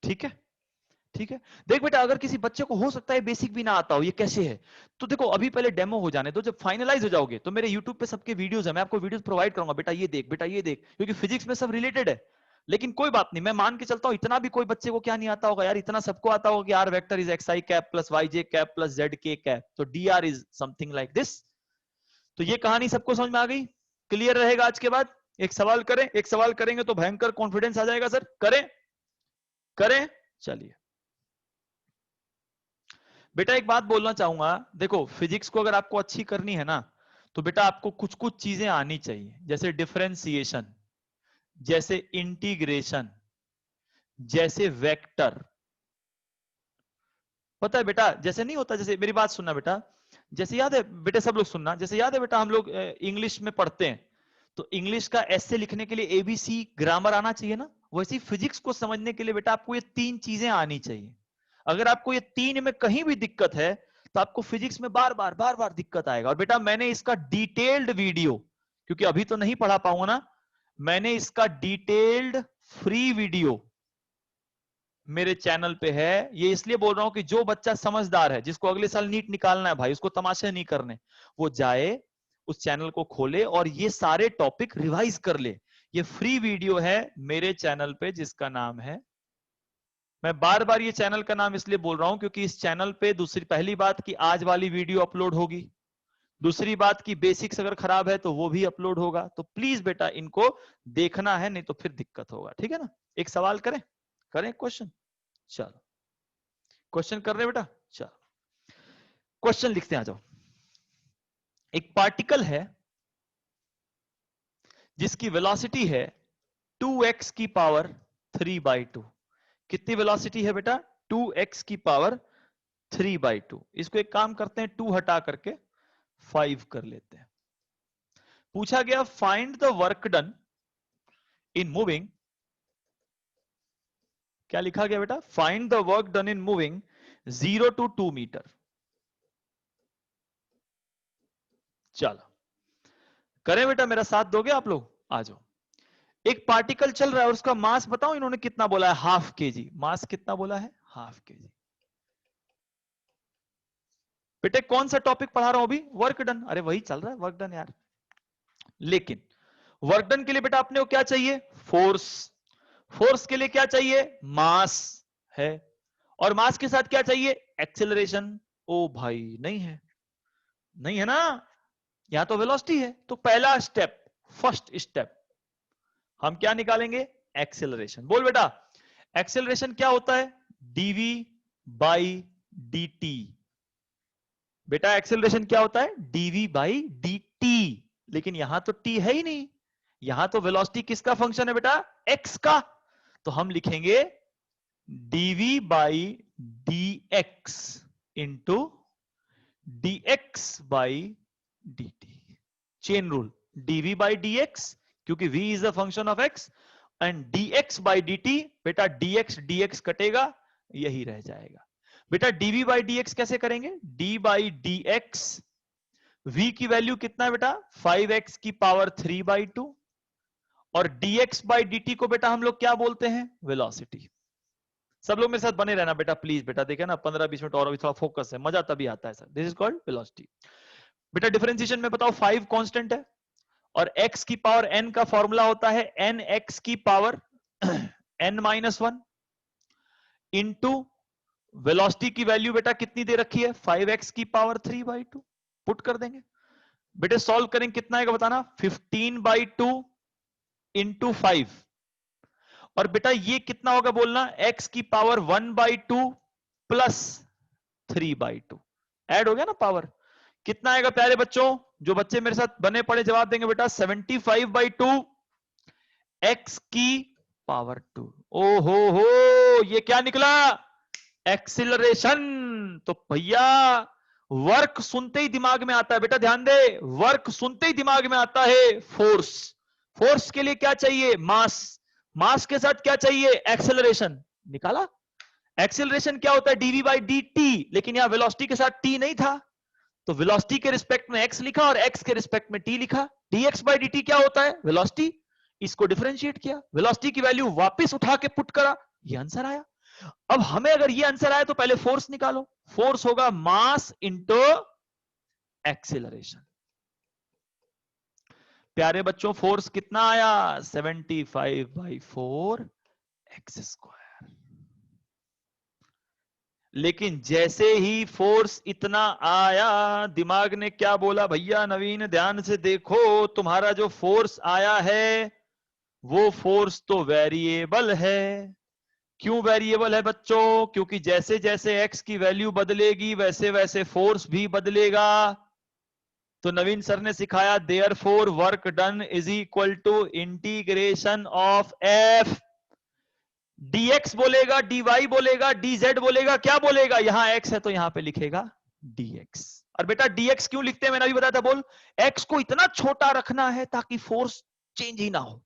Speaker 1: ठीक है, ठीक है। देख बेटा अगर किसी बच्चे को हो सकता है बेसिक भी ना आता हो ये कैसे है, तो देखो अभी पहले डेमो हो जाने दो, जब फाइनलाइज हो जाओगे तो मेरे यूट्यूब पे सबके वीडियोस है, मैं आपको वीडियोस प्रोवाइड करूंगा, बेटा ये देख, बेटा ये देख, क्योंकि फिजिक्स में सब रिलेटेड है। लेकिन कोई बात नहीं, मैं मान के चलता हूं इतना भी कोई बच्चे को क्या नहीं आता होगा यार, इतना सबको आता होगा कि R vector is X I cap plus Y J cap plus Z K cap, तो D R is something like this. तो ये कहानी सबको समझ में आ गई? क्लियर रहेगा आज के बाद? एक सवाल करें, एक सवाल करेंगे तो भयंकर कॉन्फिडेंस आ जाएगा सर। करें? करें? चलिए बेटा एक बात बोलना चाहूंगा, देखो फिजिक्स को अगर आपको अच्छी करनी है ना तो बेटा आपको कुछ कुछ चीजें आनी चाहिए, जैसे डिफरेंशिएशन, जैसे इंटीग्रेशन, जैसे वेक्टर। पता है बेटा जैसे नहीं होता, जैसे मेरी बात सुनना बेटा, जैसे याद है बेटा, सब लोग सुनना, जैसे याद है बेटा हम लोग इंग्लिश में पढ़ते हैं तो इंग्लिश का ऐसे लिखने के लिए एबीसी ग्रामर आना चाहिए ना, वैसे फिजिक्स को समझने के लिए बेटा आपको ये 3 चीजें आनी चाहिए। अगर आपको ये 3 में कहीं भी दिक्कत है तो आपको फिजिक्स में बार बार दिक्कत आएगा। और बेटा मैंने इसका डिटेल्ड वीडियो, क्योंकि अभी तो नहीं पढ़ा पाऊंगा ना, मैंने इसका डिटेल्ड फ्री वीडियो मेरे चैनल पे है। ये इसलिए बोल रहा हूं कि जो बच्चा समझदार है, जिसको अगले साल नीट निकालना है भाई, उसको तमाशे नहीं करने, वो जाए उस चैनल को खोले और ये सारे टॉपिक रिवाइज कर ले। ये फ्री वीडियो है मेरे चैनल पे जिसका नाम है, मैं बार बार ये चैनल का नाम इसलिए बोल रहा हूं क्योंकि इस चैनल पे दूसरी पहली बात की आज वाली वीडियो अपलोड होगी, दूसरी बात की बेसिक्स अगर खराब है तो वो भी अपलोड होगा। तो प्लीज बेटा इनको देखना है, नहीं तो फिर दिक्कत होगा, ठीक है ना। एक सवाल करें, करें क्वेश्चन, चलो क्वेश्चन कर रहे बेटा, चलो क्वेश्चन लिखते हैं, आ जाओ। एक पार्टिकल है जिसकी वेलोसिटी है 2x की पावर 3/2। कितनी वेलोसिटी है बेटा? 2x की पावर 3/2। इसको एक काम करते हैं, 2 हटा करके 5 कर लेते हैं। पूछा गया find the work done in moving, क्या लिखा गया बेटा? Find the work done in moving 0 to 2 metre. चलो करें बेटा, मेरा साथ दोगे आप लोग? आ जाओ। एक पार्टिकल चल रहा है और उसका मास बताओ इन्होंने कितना बोला है? Half KG. मास कितना बोला है? Half KG. बेटे कौन सा टॉपिक पढ़ा रहा हूं अभी? Work done. अरे वही चल रहा है वर्क डन यार। लेकिन वर्क डन के लिए बेटा अपने को क्या चाहिए? फोर्स। फोर्स के लिए क्या चाहिए? मास है। और मास के साथ क्या चाहिए? एक्सेलरेशन। ओ भाई नहीं है, नहीं है ना, यहां तो वेलोसिटी है। तो पहला स्टेप, फर्स्ट स्टेप हम क्या निकालेंगे? एक्सेलरेशन। बोल बेटा एक्सेलरेशन क्या होता है? DV by D. बेटा एक्सेलरेशन क्या होता है? DV by D. लेकिन यहां तो टी है ही नहीं, यहां तो वेलोसिटी किसका फंक्शन है बेटा? एक्स का। तो हम लिखेंगे DV by D X into D X by D T. Chain rule, DV by D X, क्योंकि v is the function of x, and dx by dt। बेटा dx कटेगा, यही रह जाएगा। बेटा dv बाई dx कैसे करेंगे? d बाई dx, v की वैल्यू कितना है बेटा? 5x की पावर 3/2, और dx बाई dt को बेटा हम लोग क्या बोलते हैं? वेलोसिटी। सब लोग मेरे साथ बने रहना बेटा प्लीज। बेटा देखे ना 15-20 मिनट और अभी थोड़ा फोकस है, मजा तभी आता है sir. This is called velocity. बेटा डिफरेंशिएशन में बताओ 5 कांस्टेंट है और x की पावर n का फॉर्मूला होता है n x की पावर n-1 इंटू वेलोसिटी की वैल्यू बेटा कितनी दे रखी है? 5x की पावर 3/2। पुट कर देंगे बेटे, सॉल्व करेंगे कितना आएगा बताना? 15/2 इंटू 5। और बेटा ये कितना होगा बोलना? x की पावर 1/2 प्लस 3/2। ऐड हो गया ना पावर, कितना आएगा प्यारे बच्चों? जो बच्चे मेरे साथ बने पड़े जवाब देंगे बेटा 75/2 x की पावर 2। ओ हो, ये क्या निकला? एक्सीलरेशन। तो भैया वर्क सुनते ही दिमाग में आता है, बेटा ध्यान दे, वर्क सुनते ही दिमाग में आता है फोर्स। फोर्स के लिए क्या चाहिए? मास। मास के साथ क्या चाहिए? एक्सेलरेशन। निकाला। एक्सेलरेशन क्या होता है? DV by D T. लेकिन यहां वेलोसिटी के साथ टी नहीं था, तो वेलोसिटी के रिस्पेक्ट में x लिखा और x के रिस्पेक्ट में t लिखा। dx बाई dt क्या होता है? वेलोसिटी। इसको डिफरेंशिएट किया, वेलोसिटी की वैल्यू वापस उठा के पुट करा, ये आंसर आया। अब हमें अगर ये आंसर आया तो पहले फोर्स निकालो। फोर्स होगा मास इंटू एक्सेलरेशन। प्यारे बच्चों फोर्स कितना आया? 75/4 x स्क्वायर। लेकिन जैसे ही फोर्स इतना आया, दिमाग ने क्या बोला? भैया नवीन ध्यान से देखो, तुम्हारा जो फोर्स आया है वो फोर्स तो वेरिएबल है। क्यों वेरिएबल है बच्चों? क्योंकि जैसे जैसे x की वैल्यू बदलेगी वैसे वैसे फोर्स भी बदलेगा। तो नवीन सर ने सिखाया therefore work done is equal to integration of f। dx बोलेगा, dy बोलेगा, dz बोलेगा, क्या बोलेगा? यहां x है तो यहां पे लिखेगा dx। और बेटा dx क्यों लिखते हैं मैंने अभी बताया था, बोल। x को इतना छोटा रखना है ताकि फोर्स चेंज ही ना हो।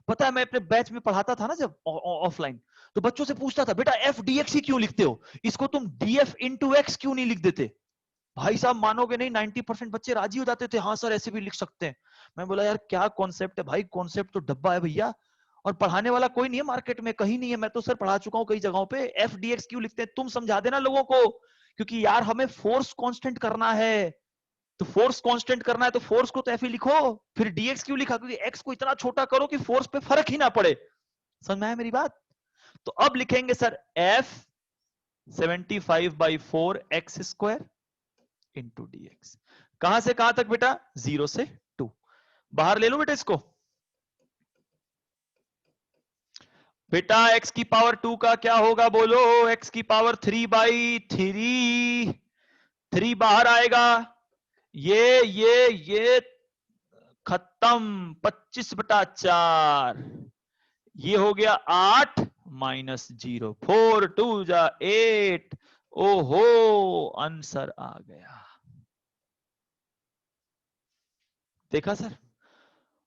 Speaker 1: पता है मैं अपने बैच में पढ़ाता था ना जब ऑफलाइन, तो बच्चों से पूछता था बेटा एफ dx ही क्यों लिखते हो, इसको तुम df इंटू एक्स क्यों नहीं लिख देते। भाई साहब मानोगे नहीं, 90% बच्चे राजी हो जाते थे, हाँ सर ऐसे भी लिख सकते हैं। मैं बोला यार क्या कॉन्सेप्ट है भाई, कॉन्सेप्ट तो डब्बा है भैया, और पढ़ाने वाला कोई नहीं है मार्केट में, कहीं नहीं है। मैं तो सर पढ़ा चुका हूं कई जगहों पे। एफ dx क्यों लिखते हैं तुम समझा देना लोगों को, क्योंकि यार हमें फोर्स कांस्टेंट करना है। तो फोर्स कांस्टेंट करना है तो फोर्स को तो एफ ही लिखो। फिर dx क्यों लिखा, क्योंकि x को इतना छोटा करो कि फोर्स पे फर्क ही ना पड़े। समझ में आया मेरी बात। तो अब लिखेंगे sir f 75/4 x square into dx। कहां से कहां तक बेटा, 0 से 2। बाहर ले लो बेटा इसको। बेटा x की पावर 2 का क्या होगा बोलो, x की पावर 3/3, 3 बाहर आएगा, ये खत्म, 25/4, ये हो गया 8 माइनस 0, 4 2 जा 8। ओहो आंसर आ गया, देखा सर।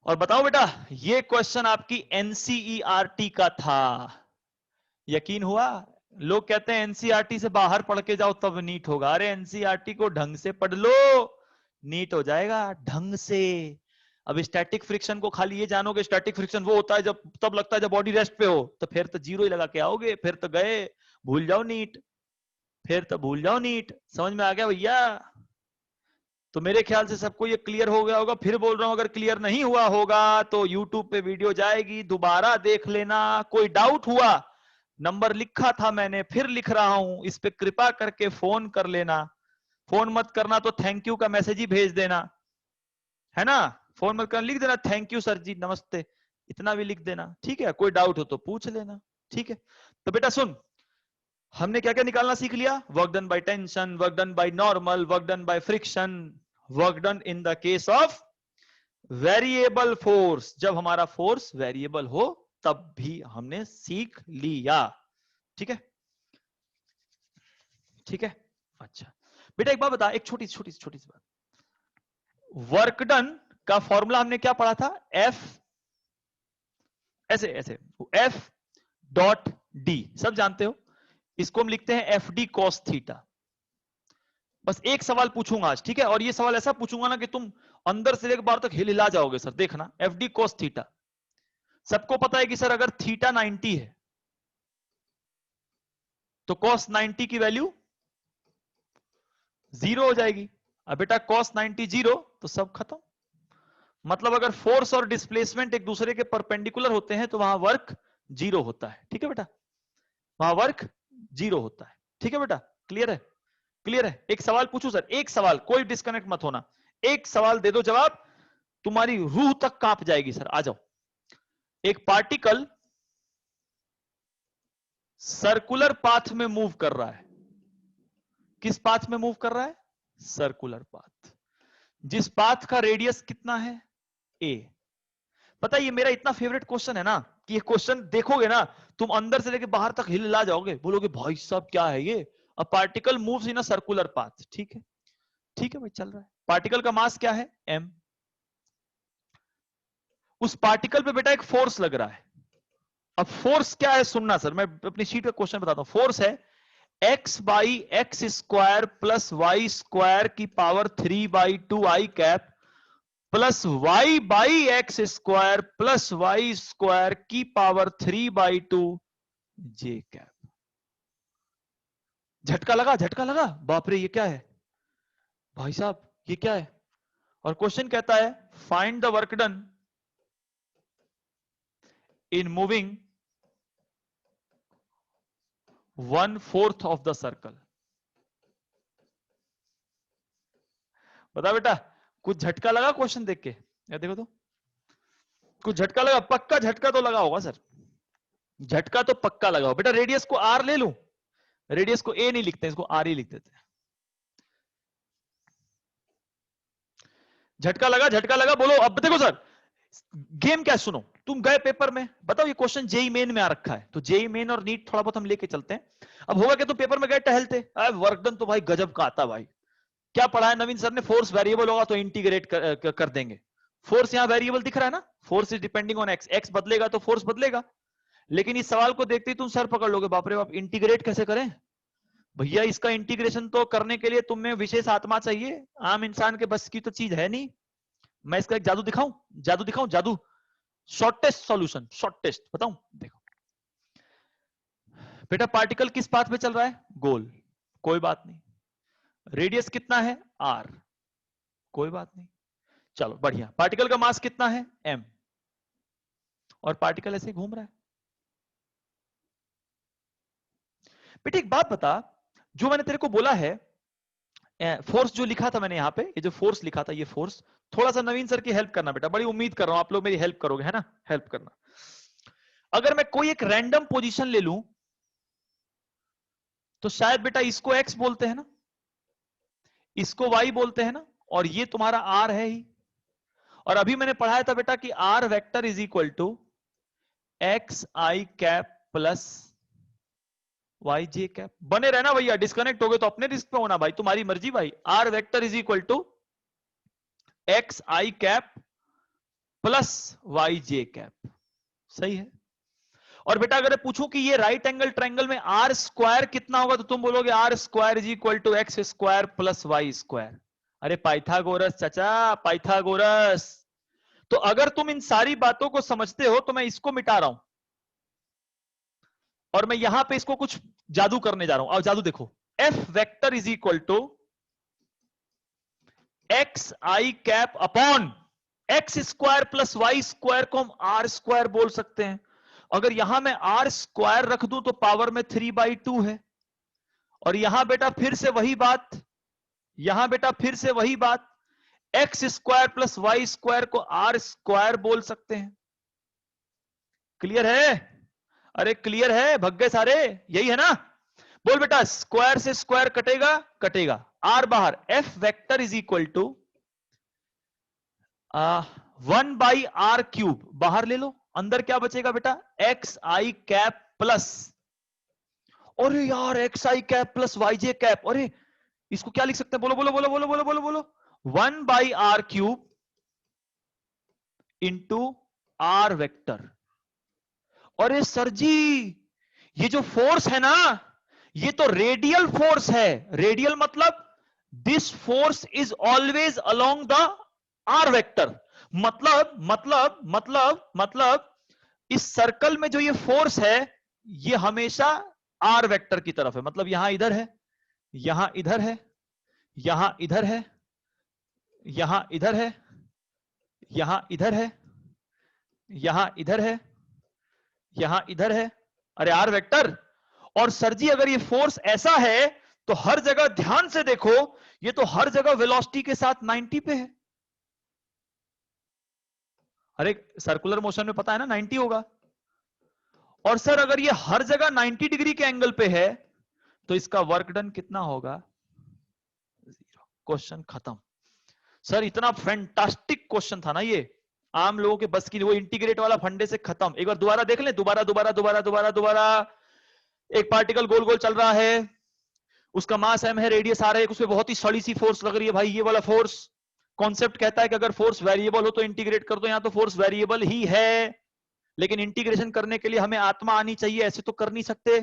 Speaker 1: और बताओ बेटा ये क्वेश्चन आपकी एनसीईआरटी का था, यकीन हुआ। लोग कहते हैं एनसीईआरटी से बाहर पढ़ के जाओ तब नीट होगा। अरे एनसीईआरटी को ढंग से पढ़ लो, नीट हो जाएगा ढंग से। अब स्टैटिक फ्रिक्शन को खाली ये जानोगे, स्टैटिक फ्रिक्शन वो होता है जब, तब लगता है जब बॉडी रेस्ट पे हो, तो फिर तो जीरो ही लगा के आओगे, फिर तो गए, भूल जाओ नीट, फिर तो भूल जाओ नीट। समझ में आ गया भैया। तो मेरे ख्याल से सबको ये क्लियर हो गया होगा। फिर बोल रहा हूं अगर क्लियर नहीं हुआ होगा तो यूट्यूब पे वीडियो जाएगी, दोबारा देख लेना। कोई डाउट हुआ, नंबर लिखा था मैंने, फिर लिख रहा हूं, इस पे कृपा करके फोन कर लेना। फोन मत करना तो थैंक यू का मैसेज ही भेज देना, है ना। फोन मत करना, लिख देना थैंक यू सर जी नमस्ते, इतना भी लिख देना, ठीक है। कोई डाउट हो तो पूछ लेना, ठीक है। तो बेटा सुन, हमने क्या क्या निकालना सीख लिया, work done by tension, work done by normal, work done by friction, work done in the case of variable force, जब हमारा फोर्स वेरिएबल हो तब भी हमने सीख लिया, ठीक है। ठीक है, अच्छा बेटा एक बात बता, एक छोटी छोटी छोटी सी बात। वर्क डन का फॉर्मूला हमने क्या पढ़ा था, एफ, ऐसे ऐसे एफ डॉट डी, सब जानते हो। इसको हम लिखते हैं एफ डी कॉस थीटा। बस एक सवाल पूछूंगा आज, ठीक है। और ये सवाल ऐसा पूछूंगा ना कि तुम अंदर से लेकर बाहर तक हिल हिला जाओगे सर, देखना। एफ डी कॉस थीटा, सबको पता है कि सर अगर थीटा 90 है तो कॉस 90 की वैल्यू 0 हो जाएगी। अब बेटा कॉस 90 0 तो सब खत्म। मतलब अगर फोर्स और डिस्प्लेसमेंट एक दूसरे के परपेंडिकुलर होते हैं तो वहां वर्क 0 होता है, ठीक है बेटा, वहां वर्क 0 होता है, ठीक है बेटा। क्लियर है, क्लियर है। एक सवाल पूछू सर, एक सवाल, कोई डिस्कनेक्ट मत होना, एक सवाल दे दो जवाब, तुम्हारी रूह तक कांप जाएगी सर। आ जाओ। एक पार्टिकल सर्कुलर पाथ में मूव कर रहा है, किस पाथ में मूव कर रहा है, सर्कुलर पाथ। जिस पाथ का रेडियस कितना है, ए। पता है ये मेरा इतना फेवरेट क्वेश्चन है ना कि ये क्वेश्चन देखोगे ना तुम अंदर से लेके बाहर तक हिल ला जाओगे, बोलोगे भाई साहब क्या है ये। A particle moves in a circular path, ठीक है, ठीक है भाई चल रहा है। पार्टिकल का मास क्या है, m। उस पार्टिकल पे बेटा एक फोर्स लग रहा है। अब फोर्स क्या है सुनना सर, मैं अपनी शीट पे क्वेश्चन बताता हूं। फोर्स है x by X square plus Y square की power 3/2 I cap plus y by X square plus Y square की पावर 3/2 जे कैप। झटका लगा, झटका लगा, बाप रे ये क्या है भाई साहब, ये क्या है। और क्वेश्चन कहता है find the work done in moving 1/4 of the circle. बता बेटा, कुछ झटका लगा क्वेश्चन देख के, या देखो तो कुछ झटका लगा, पक्का झटका तो लगा होगा सर, झटका तो पक्का लगा हो। बेटा रेडियस को आर ले लूं, रेडियस को ए नहीं लिखते, इसको आर ही लिख देते हैं। झटका लगा, झटका लगा, बोलो। अब देखो सर गेम क्या, सुनो, तुम गए पेपर में, बताओ ये क्वेश्चन जेई मेन में आ रखा है, तो जेई मेन और नीट थोड़ा बहुत हम लेके चलते हैं। अब होगा कि तुम पेपर में गए टहलते, वर्क डन तो भाई गजब का आता भाई, क्या पढ़ा है नवीन सर ने? फोर्स वेरिएबल होगा तो इंटीग्रेट कर देंगे। फोर्स यहां वेरिएबल दिख रहा है ना, force is depending on x, x बदलेगा तो फोर्स बदलेगा। लेकिन इस सवाल को देखते ही तुम सर पकड़ लोगे, बाप रे बाप इंटीग्रेट कैसे करें भैया? इसका इंटीग्रेशन तो करने के लिए तुम्हें विशेष आत्मा चाहिए, आम इंसान के बस की तो चीज है नहीं। मैं इसका एक जादू दिखाऊं, जादू दिखाऊं, जादू, शॉर्टेस्ट सॉल्यूशन, शॉर्टेस्ट बताऊं? देखो बेटा, पार्टिकल किस पाथ में चल रहा है? गोल, कोई बात नहीं। रेडियस कितना है? आर, कोई बात नहीं। चलो बढ़िया। पार्टिकल का मास कितना है? एम, और पार्टिकल ऐसे घूम रहा है। बेटा एक बात बता, जो मैंने तेरे को बोला है, फोर्स जो लिखा था मैंने यहाँ पे, ये जो फोर्स लिखा था, ये फोर्स, थोड़ा सा नवीन सर की हेल्प करना बेटा, बड़ी उम्मीद कर रहा हूं आप लोग मेरी हेल्प करोगे, है ना? हेल्प करना। अगर मैं कोई एक रैंडम पोजीशन ले लूं तो शायद बेटा इसको एक्स बोलते हैं ना, इसको वाई बोलते हैं ना, और ये तुम्हारा आर है ही। और अभी मैंने पढ़ाया था बेटा कि R vector is equal to X I cap plus Y J cap. बने रहना भैया, डिस्कनेक्ट हो गए तो अपने रिस्क पे होना भाई, तुम्हारी मर्जी भाई। R vector is equal to X I cap plus Y J cap, सही है। और बेटा अगर पूछूं कि ये राइट एंगल ट्रायंगल में आर स्क्वायर कितना होगा, तो तुम बोलोगे R square is equal to X square plus Y square. अरे पाइथागोरस चाचा, पाइथागोरस। तो अगर तुम इन सारी बातों को समझते हो तो मैं इसको मिटा रहा हूं, और मैं यहां पे इसको कुछ जादू करने जा रहा हूं। और जादू देखो, F vector is equal to X I cap upon X square plus Y square को हम आर स्क्वायर बोल सकते हैं। अगर यहां मैं आर स्क्वायर रख दूं तो पावर में 3/2 है। और यहां बेटा फिर से वही बात, यहां बेटा फिर से वही बात, X square plus Y square को आर स्क्वायर बोल सकते हैं। क्लियर है? अरे क्लियर है, भग गए सारे, यही है ना? बोल बेटा, स्क्वायर से स्क्वायर कटेगा, कटेगा, आर बाहर, F vector is equal to 1/r³ बाहर ले लो, अंदर क्या बचेगा बेटा? एक्स आई कैप प्लस, अरे यार x I cap plus Y J cap, अरे इसको क्या लिख सकते हैं? बोलो बोलो बोलो बोलो बोलो बोलो बोलो, 1/r³ इंटू आर वेक्टर। अरे सर जी, ये जो फोर्स है ना, ये तो रेडियल फोर्स है। रेडियल मतलब this force is always along the R vector. मतलब इस सर्कल में जो ये फोर्स है, ये हमेशा आर वेक्टर की तरफ है। मतलब यहां इधर है, यहां इधर है, यहां इधर है, यहां इधर है, यहां इधर है, यहां इधर है, यहां इधर है। अरे आर वेक्टर। और सर जी अगर ये फोर्स ऐसा है तो हर जगह ध्यान से देखो, ये तो हर जगह वेलोसिटी के साथ 90 पे है। अरे सर्कुलर मोशन में पता है ना 90 होगा। और सर अगर ये हर जगह 90 डिग्री के एंगल पे है तो इसका वर्क डन कितना होगा? 0। क्वेश्चन खत्म। सर इतना फैंटास्टिक क्वेश्चन था ना ये, आम लोगों के बस की, वो इंटीग्रेट वाला फंडे से खत्म। एक बार दोबारा देख लें, दोबारा दोबारा दोबारा दोबारा दोबारा। एक पार्टिकल गोल गोल चल रहा है, उसका मास एम है, रेडियस आर है, उसमें बहुत ही सड़ी सी फोर्स लग रही है भाई, ये वाला फोर्स। कॉन्सेप्ट कहता है कि अगर फोर्स वेरिएबल हो तो इंटीग्रेट कर दो, यहां तो फोर्स वेरिएबल ही है, लेकिन इंटीग्रेशन करने के लिए हमें आत्मा आनी चाहिए, ऐसे तो कर नहीं सकते।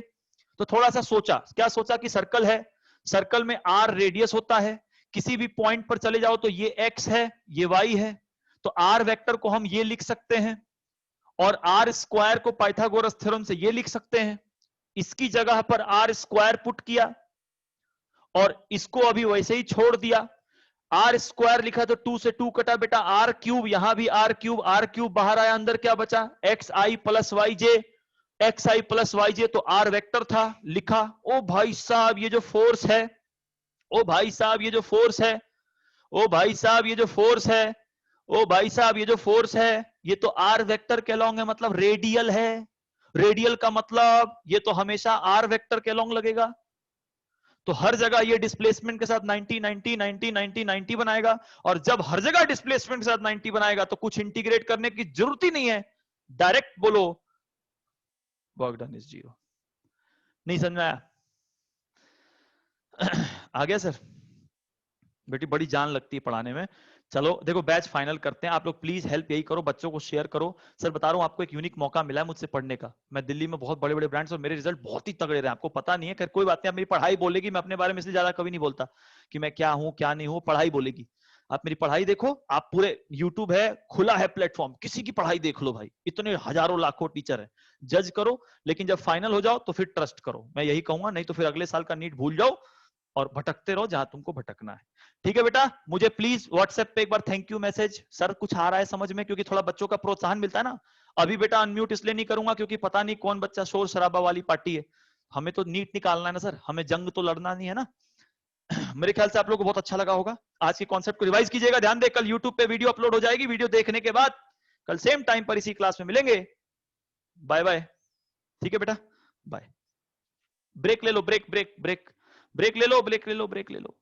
Speaker 1: तो थोड़ा सा सोचा, क्या सोचा कि सर्कल है, सर्कल में आर रेडियस होता है, किसी भी पॉइंट पर चले जाओ तो ये एक्स है, ये वाई है, तो आर वेक्टर को हम ये लिख सकते हैं, और आर स्क्वायर को पाइथागोरस थ्योरम से ये लिख सकते हैं। इसकी जगह पर आर स्क्वायर पुट किया और इसको अभी वैसे ही छोड़ दिया। आर स्क्वायर लिखा तो 2 से 2 कटा बेटा, आर क्यूब, यहां भी आर क्यूब बाहर आया, अंदर क्या बचा? एक्स आई प्लस वाई जे, एक्स आई प्लस वाई जे, तो आर वेक्टर था, लिखा। ओ भाई साहब ये जो फोर्स है, ओ भाई साहब ये जो फोर्स है, ओ भाई साहब ये जो फोर्स है, ओ भाई साहब ये जो फोर्स है, ये तो आर वेक्टर के अलोंग है, मतलब रेडियल है। रेडियल का मतलब ये तो हमेशा आर वेक्टर के अलोंग लगेगा। तो हर जगह ये डिस्प्लेसमेंट के साथ 90 90 90 90 90 बनाएगा। और जब हर जगह डिस्प्लेसमेंट के साथ 90 बनाएगा तो कुछ इंटीग्रेट करने की जरूरत ही नहीं है, डायरेक्ट बोलो वर्क डन इज 0। नहीं समझ में आया? आ गया सर? बेटी बड़ी जान लगती है पढ़ाने में। चलो देखो बैच फाइनल करते हैं, आप लोग प्लीज हेल्प यही करो, बच्चों को शेयर करो। सर बता रहा हूँ आपको एक यूनिक मौका मिला है मुझसे पढ़ने का। मैं दिल्ली में बहुत बड़े बड़े ब्रांड्स और मेरे रिजल्ट बहुत ही तगड़े रहे, आपको पता नहीं है। खैर कोई बात नहीं, आप मेरी पढ़ाई बोलेगी, मैं अपने बारे में इसलिए ज्यादा कभी नहीं बोलता कि मैं क्या हूँ क्या नहीं हूँ, पढ़ाई बोलेगी। आप मेरी पढ़ाई देखो, आप पूरे यूट्यूब है, खुला है प्लेटफॉर्म, किसी की पढ़ाई देख लो भाई, इतने हजारों लाखों टीचर है, जज करो। लेकिन जब फाइनल हो जाओ तो फिर ट्रस्ट करो, मैं यही कहूंगा। नहीं तो फिर अगले साल का नीट भूल जाओ और भटकते रहो जहां तुमको भटकना है। ठीक है बेटा, मुझे प्लीज व्हाट्सएप पे एक बार थैंक यू मैसेज, सर कुछ आ रहा है समझ में, क्योंकि थोड़ा बच्चों का प्रोत्साहन मिलता है ना। अभी बेटा अनम्यूट इसलिए नहीं करूंगा क्योंकि पता नहीं कौन बच्चा शोर शराबा वाली पार्टी है। हमें तो नीट निकालना है ना सर, हमें जंग तो लड़ना नहीं है ना। मेरे ख्याल से आप लोगों को बहुत अच्छा लगा होगा। आज के कॉन्सेप्ट को रिवाइज कीजिएगा, ध्यान दे, कल यूट्यूब पे वीडियो अपलोड हो जाएगी, वीडियो देखने के बाद कल सेम टाइम पर इसी क्लास में मिलेंगे। Bye bye. ठीक है बेटा, बाय। ब्रेक ले लो, ब्रेक ब्रेक ब्रेक, ब्रेक ले लो, ब्रेक ले लो, ब्रेक ले लो।